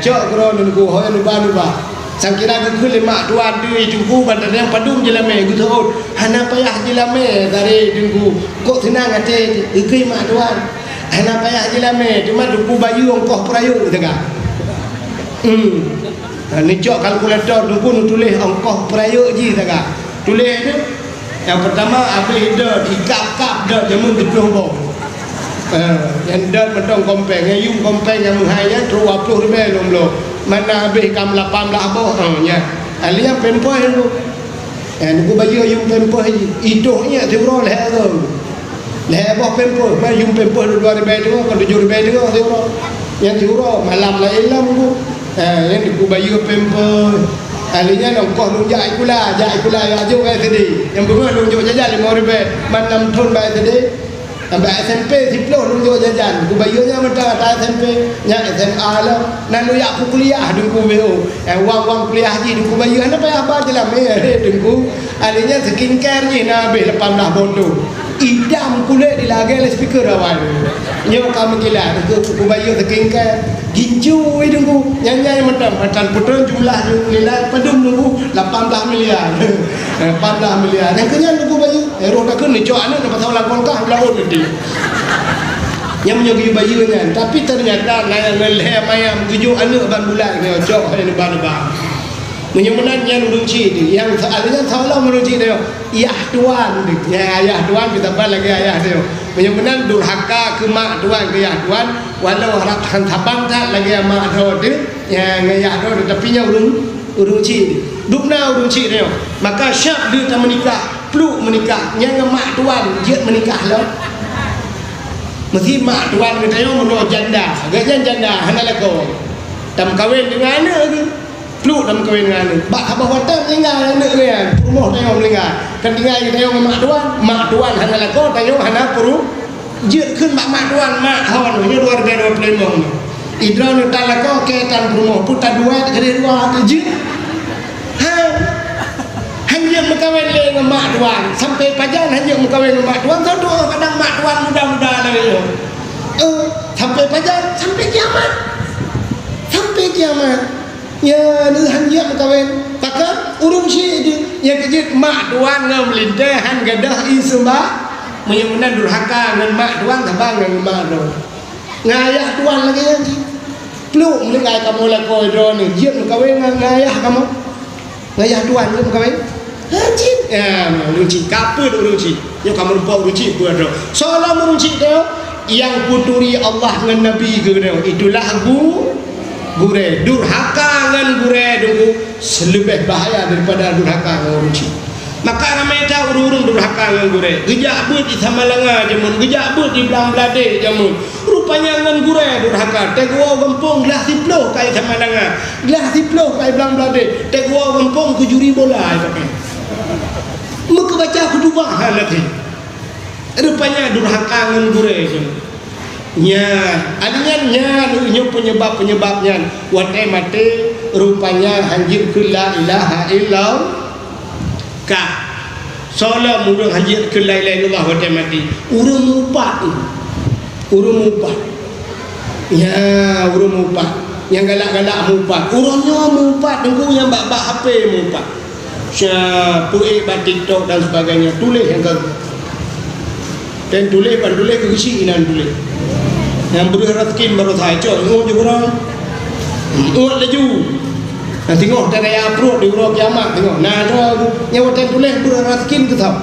cok kro nunggu hoy nuba sangkira geku lima tuan deui tunggu bandar yang padung jelame gutu hana payah jelame dari tunggu kok tenang ate ikei mak tuan hana payah jelame cuma duku bayu ongkoh prayu tengah ni cok kalkulator dukun tulis ongkos perayuk je tak tulis tu yang pertama habis dah ikap-kap dah jamun 20 bom yang dah mentong kompeng yang yung kompeng yang menghaya terus 20 ribu lom mana habis kam 18 boh nya alia pempoi tu nuku baju yung pempoi hidupnya tiuro leh tu leh boh pempoi mai yung pempoi 2 ribu tu kan 7 ribu tu tiuro yang tiuro malam lah ilam tu yang diku bayu pempel alinya nongkoh lunjak ikula ya ajuk kai tadi yang bunga lunjuk jajan 5 ribu man 6 ton bai tadi sampai SMP 10 lunjuk jajan ku bayunya mentang atas SMP nya SMA lah nan lu ya aku kuliah dengku beo wang kuliah ji dengku bayu ana payah apa jelah me dengku alinya skincare ni na be 18 bondo idam kulit dilage le speaker awal nyo kamu gila ku bayu skincare ginju hidungku nyanyi macam putra jumlah nilai padum nunggu 18 miliar 18 miliar yang kenyan nunggu baju roh tak kena cok anak dapat tahu lakon kah laut nanti yang menyogi bajunya tapi ternyata layan leleh mayam tujuh anak ban bulan dia cok hari lebar-lebar menyemenan yang ruci yang soalnya salah meruci dia ayah tuan ya ayah tuan kita balik lagi ayah dia menyemenan durhaka ke mak tuan ke ayah tuan walau harap hantabang tak lagi mak dia yang ayah dia tapi nya uruci dukna uruci dia maka syak dia tak menikah peluk menikah yang mak tuan dia menikah lah mesti mak tuan kita yang menurut janda agaknya janda hanalah kau tam kahwin dengan anak ke peluk dalam kahwin dengan anak bak abah watam tinggal anak dia rumah tengok tinggal kan tinggal kita tengok mak tuan hanalah kau tengok hana puru jut kun mak tuan mak hawan nya 225 idron talak kau ketan rumah putar duit kali dua jut hanya berkahwin dengan mak tuan sampai pajan hanya berkahwin dengan mak tuan tahu kadang mak tuan muda-muda lagi sampai sampai fajar, sampai kiamat. Sampai kiamat. Ya, ni hanjak kawin. Takkan urung si dia yang kejut mak tuan ngam melintahan gadah isembah. Menyemuna durhaka ngan mak tuan tabang ngan mak do. Ngayah tuan lagi yang si. Peluk mendengar kamu lakoi do ni. Jiat kawin ngayah kamu. Ngayah tuan ngam kawin. Hancit. Ya, runcit kaput runcit. Yang kamu lupa runcit buat do. Soalan runcit do yang puturi Allah ngan Nabi ke do. Itulah gure durhaka ngan gure dulu selebih bahaya daripada durhaka ngan runcit. Maka ramai tahu urung durhaka ngan gure. Gejak but di Samalanga jamun, gejak but di Belang Belade jamun. Rupanya ngan gure durhaka. Tegua gempung gelah tiploh kai Samalanga, gelah tiploh kai Belang Belade. Tegua gempung ke juri bola pakai. Muka baca kedubahan lagi. Rupanya durhaka ngan gure jamun. Nya, adanya nya penyebabnya watai mati rupanya hanjir ke la ilaha illallah ka sola mudang hanjir ke la ilaha illallah watai mati urung mupat ya urung mupat yang galak-galak mupat urungnya mupat tengku yang bak HP mupat siapa TikTok dan sebagainya tulis yang kau dan tulis ke kisi inan tulis yang berharakin baru saja ngok je orang ngok laju nah tengok tak ada upload di urang kiamat tengok nah tu nyawa tak tulis berharakin ke tahu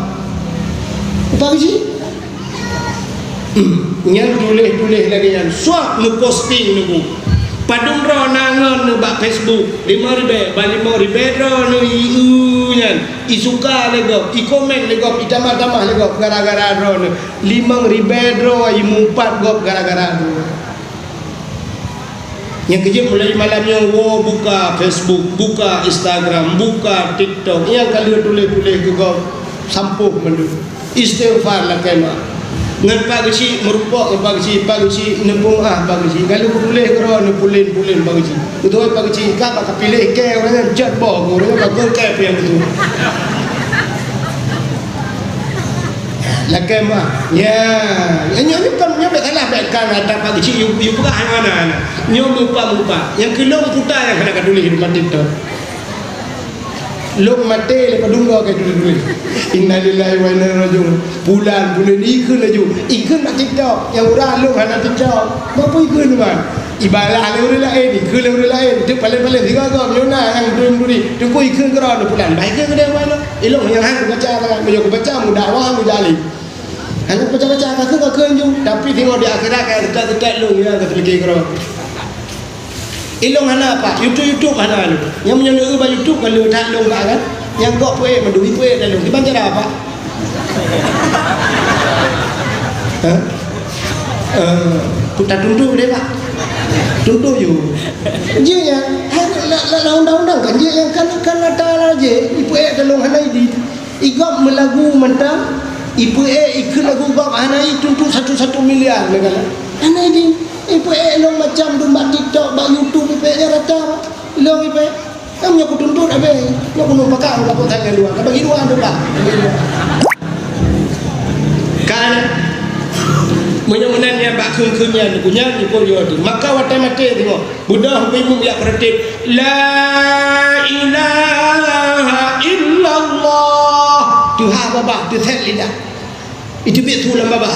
apa sih yang tulis lagi yang swap nu posting nu padung ro nangon nu bak Facebook 5.000 ba 5.000 ro nu nyan isuka lego i komen lego i tambah lego gara-gara ro nu 5.000 ro ai mumpat gop gara-gara ro yang kejap mulai malamnya wo buka Facebook, buka Instagram, buka TikTok yang kali tulis ke gop sampuh mendu istighfar lah kema ngan pagi si merupok pagi si nembung pagi si kalau boleh kero pulin pagi si betul pagi si kak pilih ke orang jat boh orang bagus ke yang betul lah kema ya nyonya kan nyonya kalah bekan ada pagi si you buka mana nyonya mupa yang kelong putar yang kena tulis di TikTok lok mate lepas dungga ke dulu innalillahi wa inna ilaihi rajiun bulan ikun laju ikun nak TikTok yang orang lok nak TikTok apa ikun man ibalah le orang lain ikun le orang lain tu paling tiga gam nyona yang duri tu ko ikun keran bulan baik ke dia mana elok yang hang baca kan aku baca mudah wah aku jali hang baca ke ju tapi tengok di akhirat kayak dekat-dekat lu ya ke fikir keran ilong hana apa YouTube hana lu yang menyeluk ba YouTube kalau tak long kan yang gok puek mendui puek dalam di banjar apa putar tundu dia pak tundu you je ya la undang-undang kan je yang kan ada aja ipuek dalam hana di igop melagu mentang ipuek ikut lagu gop hana tundu 1 miliar negara hana di ipu elong macam domba TikTok, bak YouTube ipu nya rata. Elong ipu. Kamu nyaku tuntut abe. Nyaku numpak kau lapor tangan luar. Kau bagi luar domba. Kan menyemunan yang bak kun-kunnya punya ipu yo tu. Maka watai mati tengok. Buddha hukum ya berarti la ilaha illallah. Tuhan babah tu set lidah. Itu betul lah babah.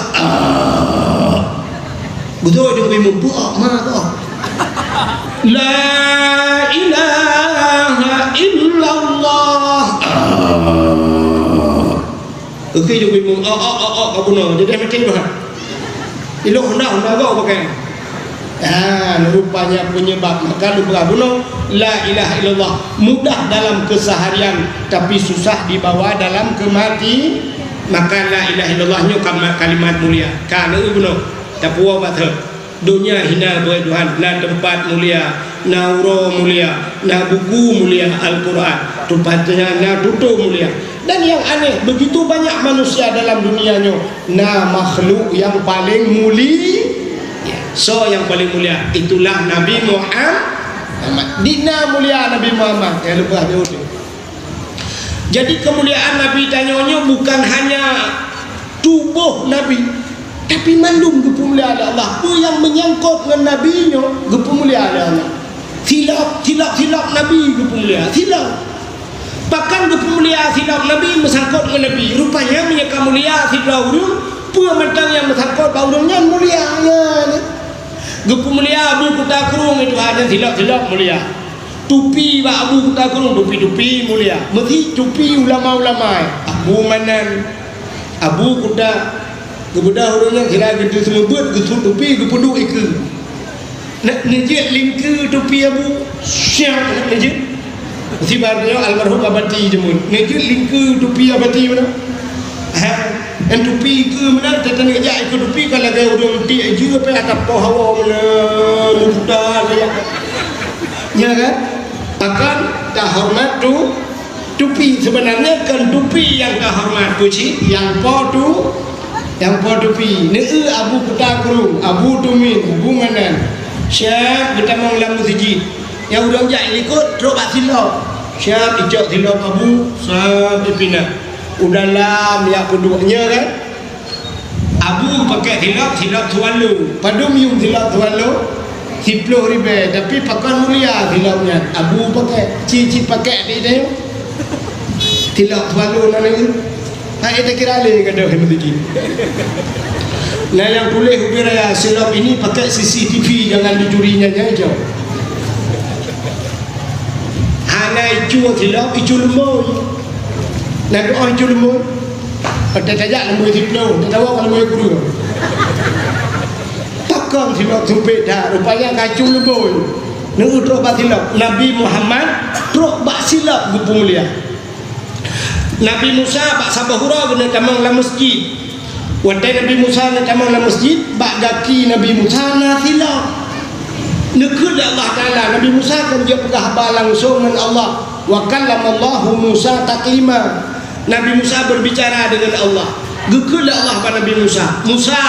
Betul dia memang buat mah la ilaha illallah okey dia memang apa nak jadi macam ni bah ilok hendak kau pakai rupanya penyebab maka lu berguna la ilaha illallah mudah dalam keseharian tapi susah dibawa dalam kemati maka la ilaha illallahnya kalimat mulia kana guna tapuwa batha dunia hina boleh Tuhan na tempat mulia na uro mulia na buku mulia Al-Quran tempatnya na tutu mulia dan yang aneh begitu banyak manusia dalam dunianya na makhluk yang paling mulia so yang paling mulia itulah Nabi Muhammad dina mulia Nabi Muhammad ya lupa dia. Jadi kemuliaan Nabi tanyanya bukan hanya tubuh Nabi Tapi mandum kepemuliaan Allah tu yang menyangkut dengan Nabi-Nya, kepemuliaan Allah. Silap Nabi kepemuliaan, silap. Bahkan kepemuliaan silap Nabi mesangkut dengan Nabi. Rupanya menyangka mulia silap urung, pua mentang yang mesangkut baurungnya mulianya. Kepemuliaan Abu Kuta Kerung itu hanya silap mulia. Tupi Pak Abu Kuta Kerung, tupi mulia. Mesti tupi ulama-ulama. Abu Manan, Abu Kuta kemudian orangnya kira gitu semua buat gitu tupi kepedu iku nak nejek lingku tupi Abu siap nak nejek si barnya almarhum abadi jemun nejek lingku tupi abadi mana en tupi iku mana tetan ngejak iku tupi kalau ada orang ti aja apa atap po hawa mana mudah ya ya kan akan tak hormat tu tupi sebenarnya kan tupi yang tak hormat tu sih yang po tu yang podupi ni Abu Kuta Kerung, Abu Tumin, Abu Manan siap kita mau lamu siji yang udah jak ikut teruk bak silap siap ijak silap Abu siap dipindah udah lam ya keduanya kan Abu pakai silap tualu padum yung silap tualu 10 ribu tapi pakai mulia silapnya Abu pakai cici pakai di dia silap tualu namanya. Kita kira leh kada hendak begini. Nah yang boleh hubiraya silap ini pakai CCTV jangan dicurinya aja. Hanya icu silap icu lemoi. Nah doa icu lemoi. Ada tajak lemoi tiplo, tak tahu kalau lemoi guru. Takkan silap sampai dah. Rupanya kacu lemoi. Nunggu teruk bak silap. Nabi Muhammad teruk bak silap mulia. Nabi Musa bak sabahura guna tamang la masjid. Wadai Nabi Musa na tamang la masjid bak gaki Nabi Musa na silap. Nekud Allah Taala Nabi Musa kan dia pegah langsung dengan Allah. Wa kallamallahu Musa taklima. Nabi Musa berbicara dengan Allah. Gekud Allah pada Nabi Musa. Musa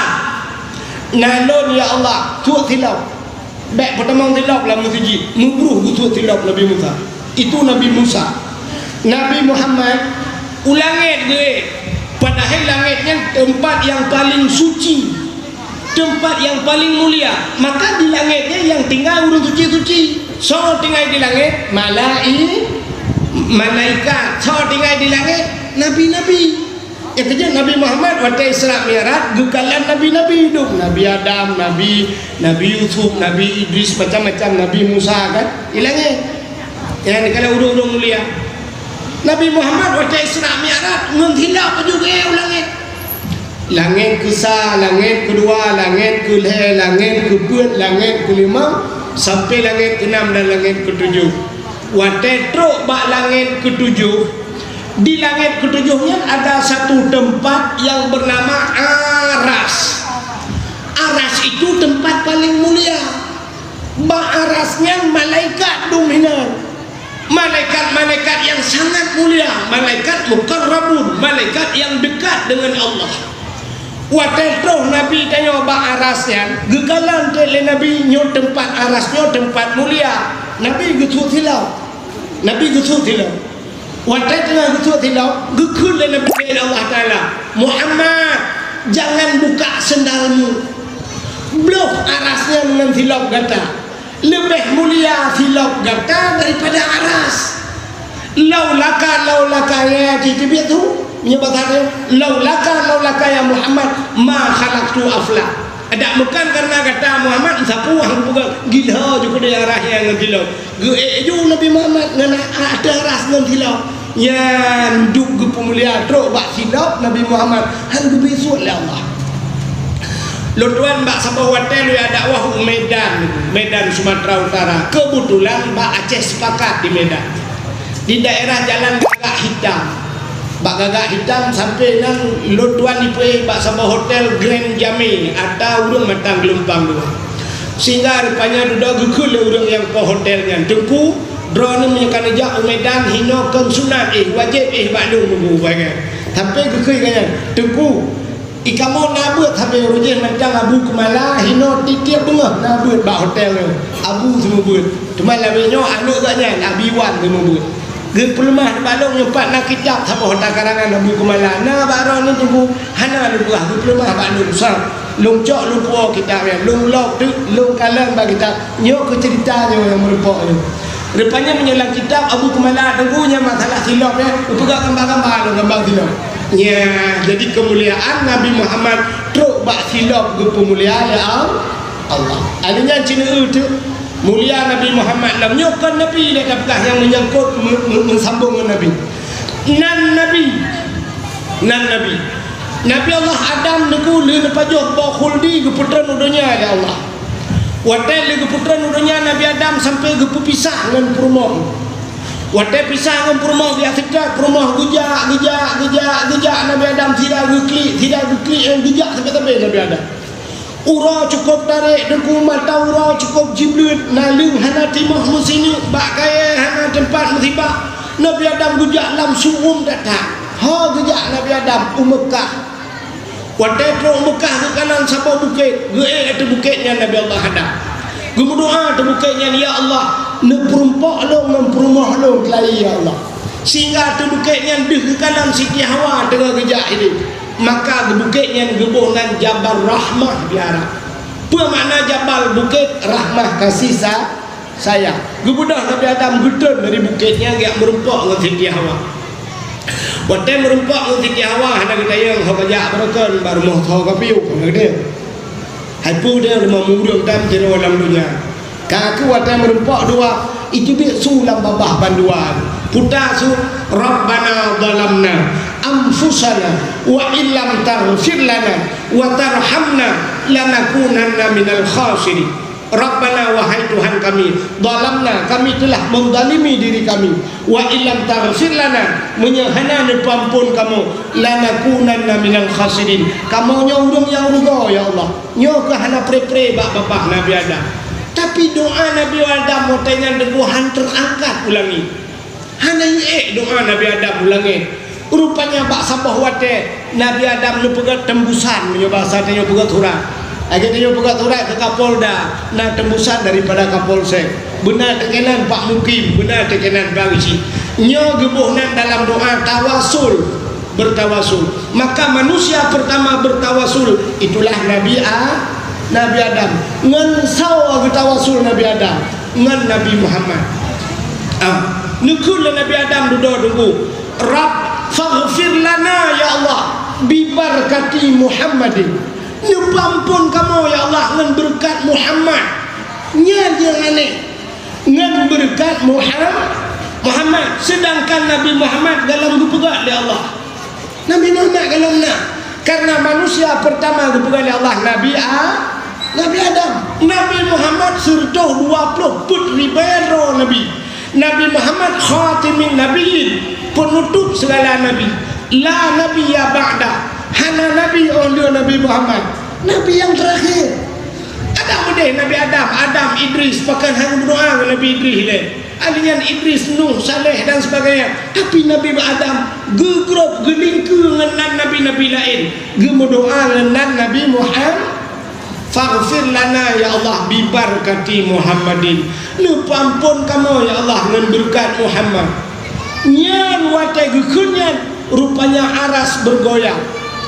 nalon ya Allah tu silap. Bak pertama silap la masjid. Mubruh tu silap Nabi Musa. Itu Nabi Musa. Nabi Muhammad ulangit gue padahal langitnya tempat yang paling suci, tempat yang paling mulia, maka di langitnya yang tinggal urut suci-suci. So tinggal di langit malaikat, so tinggal di langit nabi-nabi. Ya kerja Nabi Muhammad waktu Isra Mi'raj gugalan nabi-nabi hidup, Nabi Adam, Nabi Yusuf, Nabi Idris, macam-macam, Nabi Musa kan di langit. Yang kalau urut-urut mulia Nabi Muhammad waktu Isra Mi'raj menghilap juga langit. Langit ke-1, langit ke-2, langit ke-3, langit ke-4, langit ke-5 sampai langit ke-6 dan langit ke-7. Waktu teruk bak langit ke-7, di langit ke-7-nya ada satu tempat yang bernama Aras. Aras itu tempat paling mulia. Bak Arasnya malaikat dominan. Malaikat-malaikat yang sangat mulia, malaikat mukarrabun, malaikat yang dekat dengan Allah. Waktu Nabi tanya bak arasnya, gegalan tele Nabi nyo tempat arasnya tempat mulia. Nabi gesut hilau. Waktu tengah gesut hilau, gekul Nabi Allah Taala, Muhammad jangan buka sendalmu. Blok arasnya dengan hilau kata. Lebih mulia silap gata daripada aras. Laulaka ya jadi tu menyebutkan laulaka ya Muhammad ma khalaqtu afla. Ada bukan karena kata Muhammad sapu hang bukan gila juga dia arah yang gila. Ge Nabi Muhammad ngana ada aras ngan gila. Ya nduk ge pemulia truk bak silap Nabi Muhammad hang ge besok le Allah. Lutuan bak sabah hotel ya dakwah Medan Sumatera Utara. Kebetulan bak Aceh sepakat di Medan. Di daerah jalan Gagak Hitam. Bak Gagak Hitam sampai nang lutuan di bak sabah hotel Grand Jamil atau urang matang gelombang dua. Sehingga rupanya duda gekul urang yang po hotelnya. Tengku drone menyekan ajak Medan hino kan sunat wajib Bandung minggu bagai. Sampai gekul kan tengku ikamu nabut habis rujin macam Abu Kumala hino titiap bengah nabut bak hotel ni Abu semua buat cuma labinyo anak katnya Nabi Wan semua buat ge pelemah balong nyempat nak kitab sama hotel karangan Abu Kumala na baron ni tunggu hana lu buah ge pelemah balong besar lung cok lupa kitab ya lung lok tu lung kalam bagi kitab nyok ke ceritanya yang merupa ni rupanya menyelang kitab Abu Kumala tunggunya masalah silap ya pegang gambar-gambar gambar silap ya jadi kemuliaan Nabi Muhammad teruk bak silap ke pemuliaan ya Allah adanya cina tu mulia Nabi Muhammad lam nyokkan Nabi dah dapat yang menyangkut mensambung dengan Nabi Nabi Allah Adam neku le pajoh ba khuldi ke putra dunia ya Allah. Watai le ke putra dunia Nabi Adam sampai ke pisah dengan perumah. Watai pisah dengan perumah dia sedar perumah gejak Nabi Adam tidak geklik yang gejak sampai Nabi Adam. Ura cukup tarik deku mata ura cukup jiblit naling hana timah musini bak kaya hana tempat musibah. Nabi Adam gejak lam suum datang. Ha gejak Nabi Adam Mekah. Wadah pro Mekah ke kanan sampai bukit. Ge'ek atas bukitnya Nabi Allah hadap. Gemudoa atas bukitnya ya Allah. Neperumpak lo memperumah lo kelai ya Allah. Sehingga atas bukitnya deh ke kanan Siti Hawa tengah gejak ini. Maka ke bukitnya gebunan Jabal Rahmah biara. Apa makna Jabal bukit Rahmah kasih sayang. Gebudah Nabi Adam gedun dari bukitnya gak merumpak dengan Siti Hawa. Wadah merumpak dengan Siti Hawa hendak kita yang hokajak berakan baru mau tahu kapiu hendak dia. Hapu dia lima murung dan jero dalam dunia. Kaku wadah merumpak dua itu dia sulam babah banduan. Puta su Rabbana zalamna anfusana wa illam taghfir lana wa tarhamna lanakunanna minal khasirin. Rabbana wahai Tuhan kami zalamna kami telah menzalimi diri kami wa illam taghfir lana menyahana ampun kamu lanakunanna minal khasirin kamu nyurung yang rugo ya Allah nyo ke hana pre-pre bak-bapak Nabi Adam tapi doa Nabi Adam motenya deguhan terangkat ulangi hana doa Nabi Adam ulangi rupanya bak sabah wate Nabi Adam lu pegat tembusan menyoba satenya pegat surat akhirnya pegat surat ke Kapolda nah tembusan daripada Kapolsek benar tekenan Pak Mukim benar tekenan Bang Isi nyo gebuhnan dalam doa tawasul bertawasul maka manusia pertama bertawasul itulah Nabi Adam ngan saw bertawasul Nabi Adam ngan Nabi Muhammad nukul Nabi Adam duduk Rabb faghfir lana ya Allah bibarakati Muhammadin nyepampun kamu ya Allah ngan berkat Muhammad nya jangan aneh ngan berkat Muhammad sedangkan Nabi Muhammad dalam gupegat oleh Allah Nabi Muhammad kalau nak karena manusia pertama gupegat oleh Allah Nabi Adam Nabi Muhammad surtuh 20 putri bayro Nabi Muhammad khatimin nabiyyin penutup segala nabi la nabiyya ba'da hana Nabi oleh Nabi Muhammad Nabi yang terakhir ada mudah Nabi Adam Idris pakai hang berdoa Nabi Idris le alian Idris Nuh Saleh dan sebagainya tapi Nabi Adam gegrop gelingku dengan nabi-nabi lain gemodoa dengan Nabi Muhammad faghfir lana ya Allah bibarakati Muhammadin lupa ampun kamu ya Allah dengan berkat Muhammad nyan watai gekunyan rupanya aras bergoyang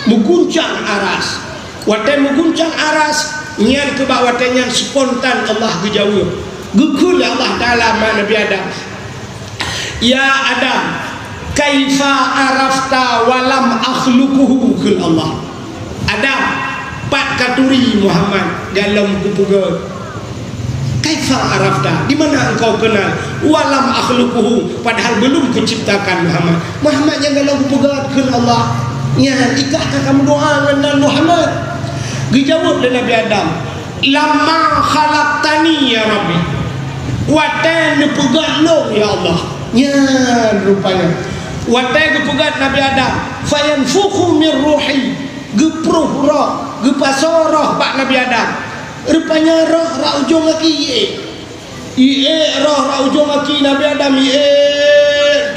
mengguncang aras watai mengguncang aras nyan ke bawah nyan spontan Allah gejauh gekul Allah Ta'ala ma Nabi Adam ya Adam kaifa arafta walam akhluquhu kul Allah Adam pat katuri Muhammad dalam kupugat kaifa arafta di mana engkau kenal walam akhluquhu padahal belum kuciptakan Muhammad yang dalam kupugat kul Allah ya ikahkah kamu doa dengan Muhammad dijawab oleh Nabi Adam lama khalaqtani ya Rabbi watai nepegat lo ya Allah ya rupanya watai gepegat Nabi Adam fayanfukhu min ruhi gepruh roh gepasor roh pak Nabi Adam rupanya roh ra ujung lagi roh ra ujung lagi Nabi Adam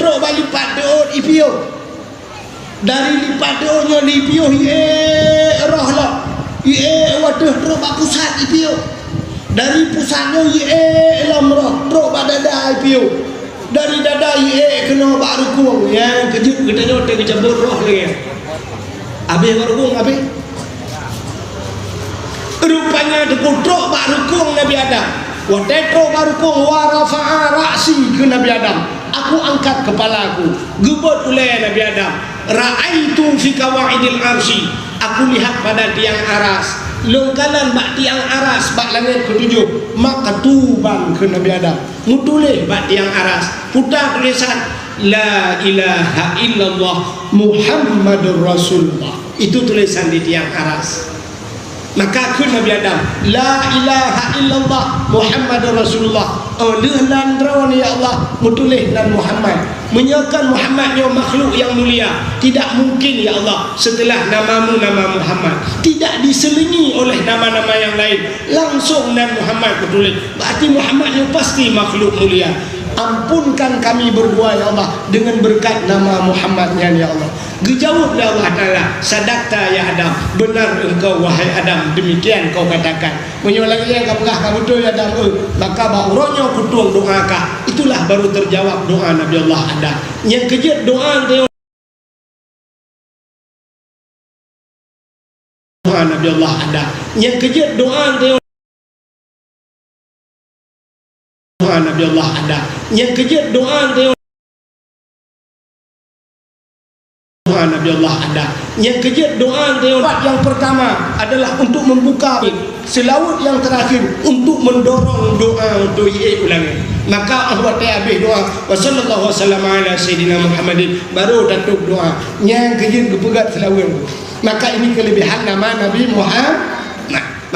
terus balik pada ipio dari lipat doanya lipio roh lah waduh roh bak pusat ipio dari pusatnya lam roh bak dada ipio dari dada kena bak rukung yang kejut katanya dia kecabut roh lagi habis bak rukung habis tanya terkutruk bak rukung Nabi Adam. Wa tetro barukung wa rafa'a ra'si ke Nabi Adam. Aku angkat kepala aku. Gebut oleh Nabi Adam. Ra'aitu fi kawaidil arsy. Aku lihat pada tiang aras. Longkalan bak tiang aras bak langit ketujuh. Maktuban ke Nabi Adam. Mutulih bak tiang aras. Putar tulisan La ilaha illallah Muhammadur Rasulullah. Itu tulisan di tiang aras. Maka aku Nabi Adam La ilaha illallah Muhammadur Rasulullah. Lehlan drawn ya Allah mutulih dan Muhammad. Menyakan Muhammad yang makhluk yang mulia. Tidak mungkin ya Allah setelah namamu nama Muhammad tidak diselingi oleh nama-nama yang lain. Langsung dan Muhammad mutulih. Berarti Muhammad yang pasti makhluk mulia. Ampunkan kami berdua ya Allah dengan berkat nama Muhammadnya ya Allah. Dijawablah Allah Ta'ala, sadaqta ya Adam, benar engkau wahai Adam, demikian kau katakan. Menyulang yang kapkah kamu tu ya Adam, maka bauronya kutuang doakah. Itulah baru terjawab doa Nabi Allah Adam. Yang kejut doa dia doa Nabi Allah Adam. Yang kejut doa dia doa Nabi Allah Adam. Yang kejut doa dia doa Nabi Allah Adam. Yang kejut doa dia yang pertama adalah untuk membuka, selaut yang terakhir untuk mendorong doa untuk ulangi. Maka Allah habis doa wa sallallahu wasallam ala sayyidina Muhammadin, baru datuk doa yang kejut kepegat selaut. Maka ini kelebihan nama Nabi Muhammad.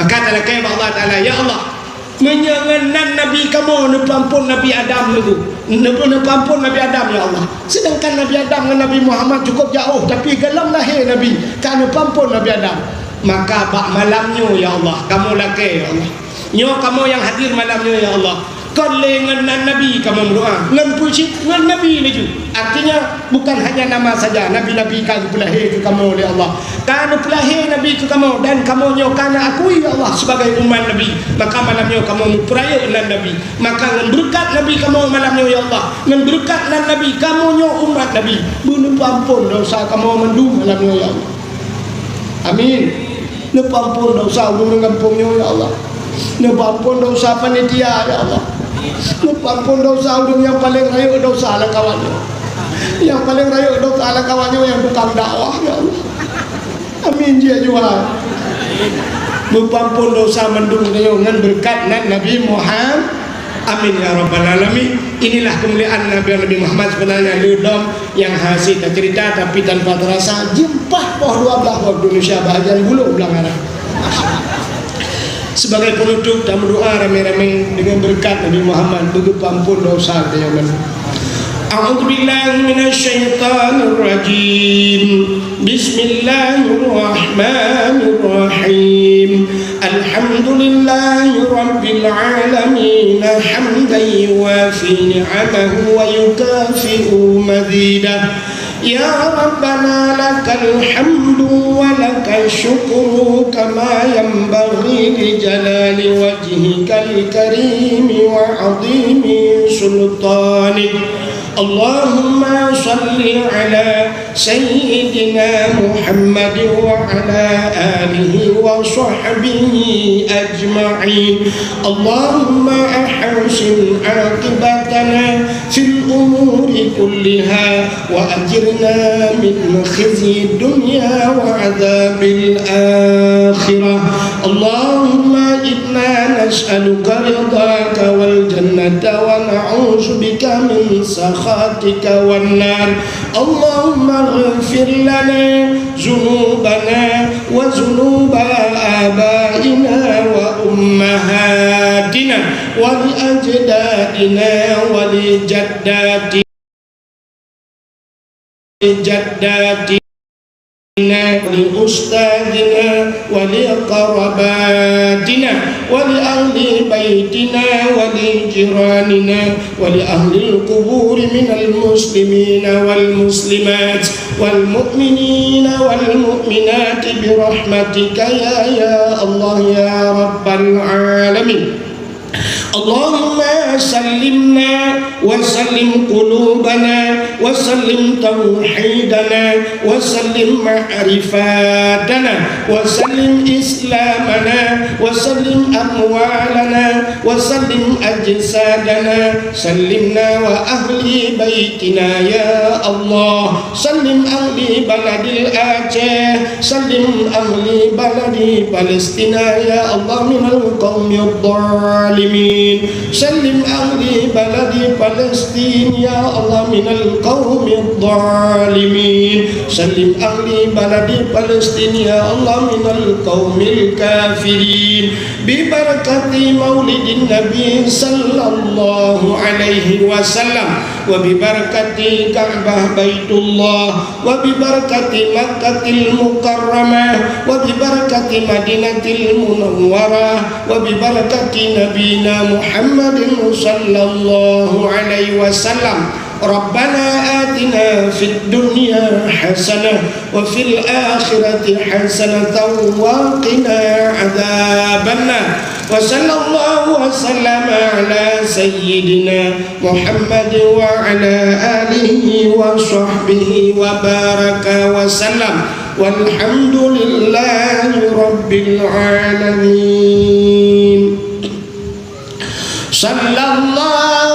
Maka dalam kalam Allah Ta'ala, ya Allah menyanganan Nabi kamu nepampun Nabi Adam lagu nepampun Nabi Adam ya Allah. Sedangkan Nabi Adam dengan Nabi Muhammad cukup jauh, tapi dalam lahir Nabi kan nepampun Nabi Adam. Maka bak malamnya ya Allah kamu laki ya Allah, nyo kamu yang hadir malamnya ya Allah, kau dengan Nabi kamu berdoa dengan puji dengan Nabi lagi. Artinya bukan hanya nama saja, Nabi-Nabi kan pelahir ke kamu oleh Allah, kan pelahir Nabi ke kamu, dan kamu nyokan akui ya Allah sebagai umat Nabi. Maka malamnya kamu peraya dengan Nabi. Maka dengan berkat Nabi kamu malamnya ya Allah, dengan berkat dengan Nabi kamu nyo umat Nabi, bunuh ampun dosa kamu mendung malamnya ya Allah. Amin. Nepampun dosa urang kampungnya ya Allah. Nepampun dosa panitia ya Allah. Nepampun dosa urang yang paling raya dosa lah kawannya. Yang paling raya dosa lah kawannya yang tukang dakwah ya Allah. Amin dia juga. Nepampun dosa mendung dengan berkat Nabi Muhammad. Amin ya rabbal alamin. Inilah kemuliaan Nabi Muhammad sebenarnya ludom yang hasil cerita tapi tanpa terasa jempah poh 12 waktu Indonesia bahagian bulu belang arah. Sebagai penutup dan berdoa rame-rame dengan berkat Nabi Muhammad begitu ampun dosa dia men. A'udzu billahi minasyaitonir rajim. Bismillahirrahmanirrahim. Alhamdulillahi rabbil alamin hamdan yuwafi ni'amahu wa yukafi'u mazidah. Ya Rabbana lakal hamdu wa lakal syukru kama yanbaghi li jalali wajhikal karim wa 'azimi sultanik. Allahumma salli ala sayyidina Muhammad wa ala alihi wa sahbihi ajma'in. Allahumma ahsin aqibatana fil umuri kulliha wa ajirna min khizyi dunya wa adzabil akhirah. Allahumma inna nas'aluka ridhaka wal jannata wa na'udzu bika min sakhatika wan nar. Allahumma ighfir lana dhunubana wa dhunuba abaina wa ummahatina wa li ajdadina wa li jaddatina li ustadina wa li qarabatina wa li ahli baitina wa li jiranina wa li ahli al-qubur min al-muslimina wal muslimat wal mu'minina wal mu'minat bi rahmatika ya Allah ya rabbal alamin. اللهم سلمنا وسلم قلوبنا وسلم توحيدنا وسلم معرفاتنا وسلم إسلامنا وسلم أموالنا وسلم أجسادنا سلمنا وأهل بيتنا يا الله سلم أهل بلد الآجاه سلم أهل بلد فلسطين يا الله من القوم الظالمين سلم أهل بلد فلسطين يا الله من القوم الظالمين سلم أهل بلد فلسطين يا الله من القوم الكافرين ببركة مولد النبي صلى الله عليه وسلم وببركة كعبة بيت الله وببركة مكة المكرمة وببركة مدينة المنورة وببركة نبينا محمد صلى الله عليه وسلم ربنا آتنا في الدنيا حسنة وفي الآخرة حسنة وقنا عذاب النار وصلى الله وسلم على سيدنا محمد وعلى آله وصحبه وبارك وسلم والحمد لله رب العالمين صلى الله